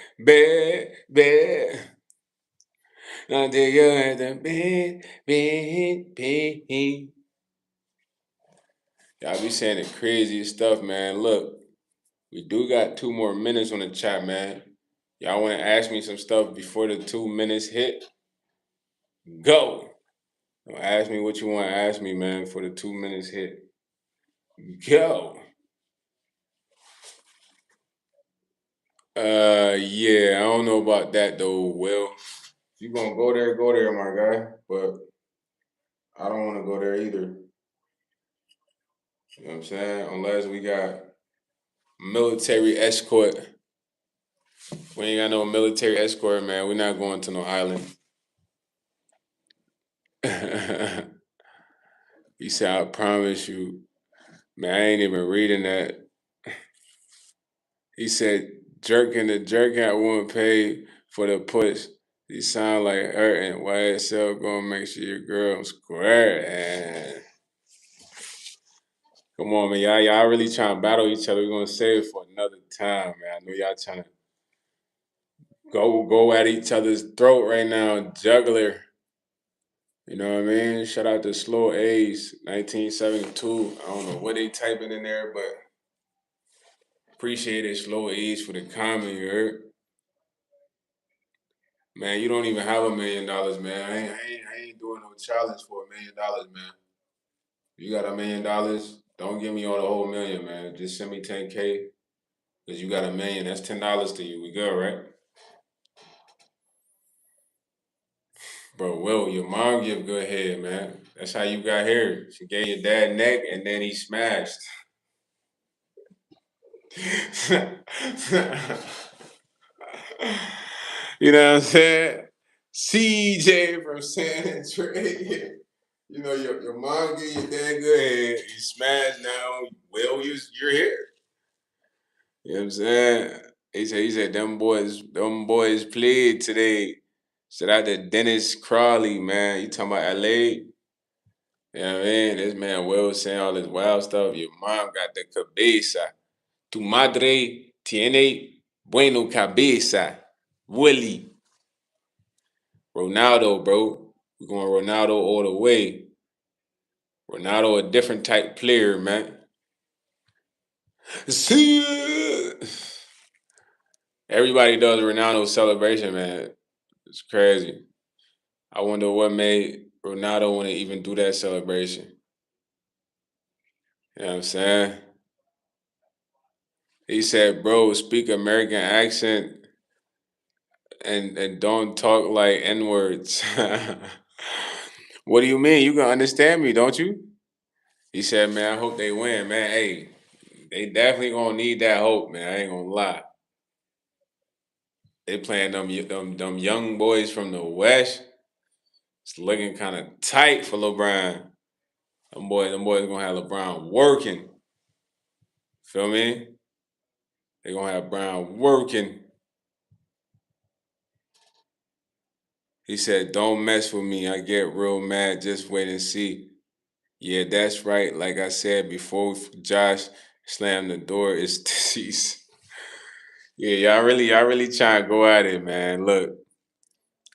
Now take your ass to bed. Y'all be saying the craziest stuff, man. Look, we do got 2 more minutes on the chat, man. Y'all want to ask me some stuff before the 2 minutes hit? Go. Don't ask me what you want to ask me, man, before the 2 minutes hit. Go. Yeah, I don't know about that though, Will. If you gonna go there, my guy. But I don't want to go there either. You know what I'm saying? Unless we got military escort. We ain't got no military escort, man. We're not going to no island. He said, I promise you. Man, I ain't even reading that. He said, the jerking, I won't pay for the push. You sound like hurting. YSL gonna make sure your girl square. And come on, man. Y'all really trying to battle each other. We're gonna save it for another time, man. I know y'all trying to go at each other's throat right now. Juggler. You know what I mean? Shout out to Slow Ace, 1972. I don't know what they typing in there, but appreciate it, Slow Ace, for the comment, you heard? Man, you don't even have $1 million, man. I ain't doing no challenge for $1 million, man. You got $1 million, don't give me all the whole million, man. Just send me 10K, because you got $1 million. That's $10 to you. We good, right? Bro, Will, your mom give good head, man. That's how you got here. She gave your dad neck and then he smashed. You know what I'm saying? CJ from San Andreas. You know, your mom gave your dad good head. You smashed now. Will, you're here. You know what I'm saying? He said, them boys played today. Shout out to Dennis Crawley, man. You talking about LA? You know what I mean? This man Will saying all this wild stuff. Your mom got the cabeza. Tu madre tiene bueno cabeza. Willie. Ronaldo, bro. We're going Ronaldo all the way. Ronaldo, a different type player, man. See? Everybody does Ronaldo celebration, man. It's crazy. I wonder what made Ronaldo want to even do that celebration. You know what I'm saying? He said, bro, speak American accent and don't talk like N-words. What do you mean? You can understand me, don't you? He said, man, I hope they win, man. Hey, they definitely gonna need that hope, man. I ain't gonna lie. They playing them young boys from the West. It's looking kind of tight for LeBron. Them boys gonna have LeBron working. Feel me? They gonna have Brown working. He said, don't mess with me. I get real mad. Just wait and see. Yeah, that's right. Like I said before, Josh slammed the door. It's deceased. Yeah, y'all really trying to go at it, man. Look,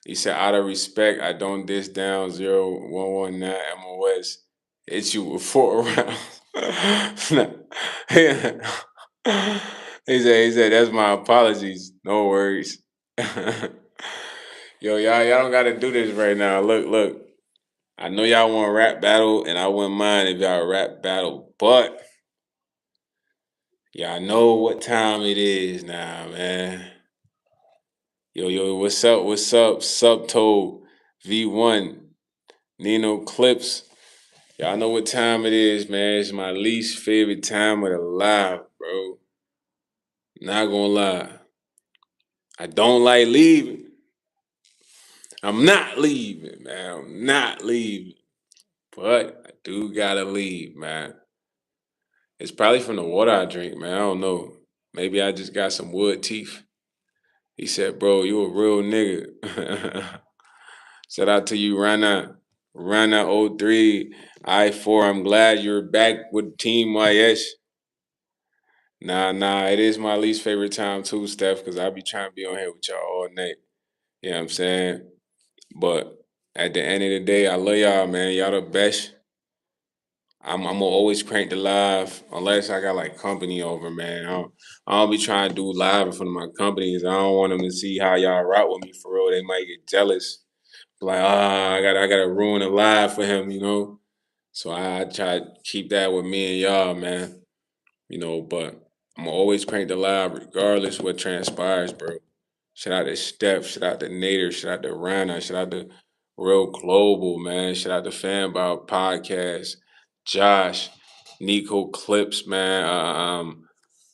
he said, out of respect, I don't diss down 0119 MOS. Hit you with 4 rounds. He said, that's my apologies. No worries. Yo, y'all don't gotta do this right now. Look. I know y'all want a rap battle, and I wouldn't mind if y'all rap battle, but y'all know what time it is now, man. Yo, what's up? What's up? Subtoad V1 Nino Clips. Y'all know what time it is, man. It's my least favorite time of the live, bro. Not gonna lie. I don't like leaving. I'm not leaving, man. I'm not leaving. But I do gotta leave, man. It's probably from the water I drink, man. I don't know. Maybe I just got some wood teeth. He said, bro, you a real nigga. Shout out to you, Rana. Rana03, I4. I'm glad you're back with Team YS. Nah. It is my least favorite time too, Steph, because I be trying to be on here with y'all all night. You know what I'm saying? But at the end of the day, I love y'all, man. Y'all the best. I'm gonna always crank the live unless I got like company over, man. I don't be trying to do live in front of my companies. I don't want them to see how y'all rock with me for real. They might get jealous. Like, I gotta ruin the live for him, you know. So I try to keep that with me and y'all, man. You know, but I'm gonna always crank the live regardless what transpires, bro. Shout out to Steph, shout out to Nader, shout out to Rana, shout out to Real Global, man. Shout out to Fanbout Podcast, Josh, Nico Clips, man.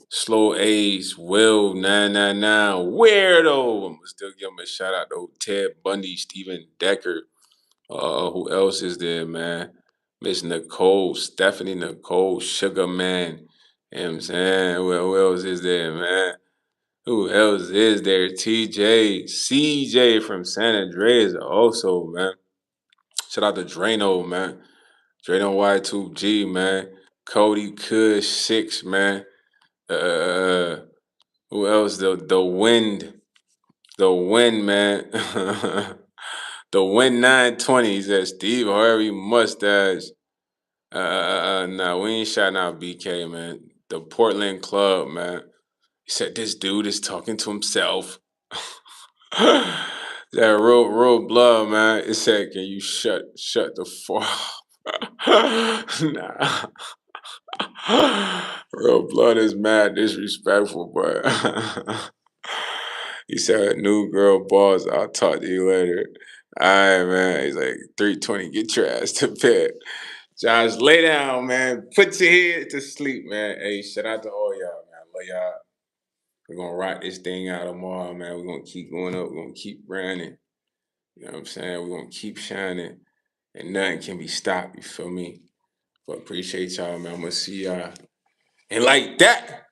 Slow Ace, Will 999, Weirdo. I'm gonna still give him a shout out to Ted Bundy, Steven Decker. Who else is there, man? Miss Nicole, Stephanie Nicole, Sugar Man. You know what I'm saying? Who else is there, man? Who else is there? TJ, CJ from San Andreas also, man. Shout out to Drano, man. Drano Y2G, man. Cody Kush 6, man. Who else? The wind, man. The wind 920. He said Steve Harvey mustache. Nah, we ain't shouting out BK, man. The Portland Club, man. He said this dude is talking to himself. That real blood, man. It said, can you shut the fuck Nah. Real blood is mad disrespectful, but he said, new girl boss, I'll talk to you later. All right, man. He's like 3:20. Get your ass to bed. Josh, lay down, man. Put your head to sleep, man. Hey, shout out to all y'all, man. Love y'all. We're gonna rock this thing out tomorrow, man. We're gonna keep going up. We're gonna keep running. You know what I'm saying? We're gonna keep shining. And nothing can be stopped, you feel me? But appreciate y'all, man. I'm gonna see y'all. And like that.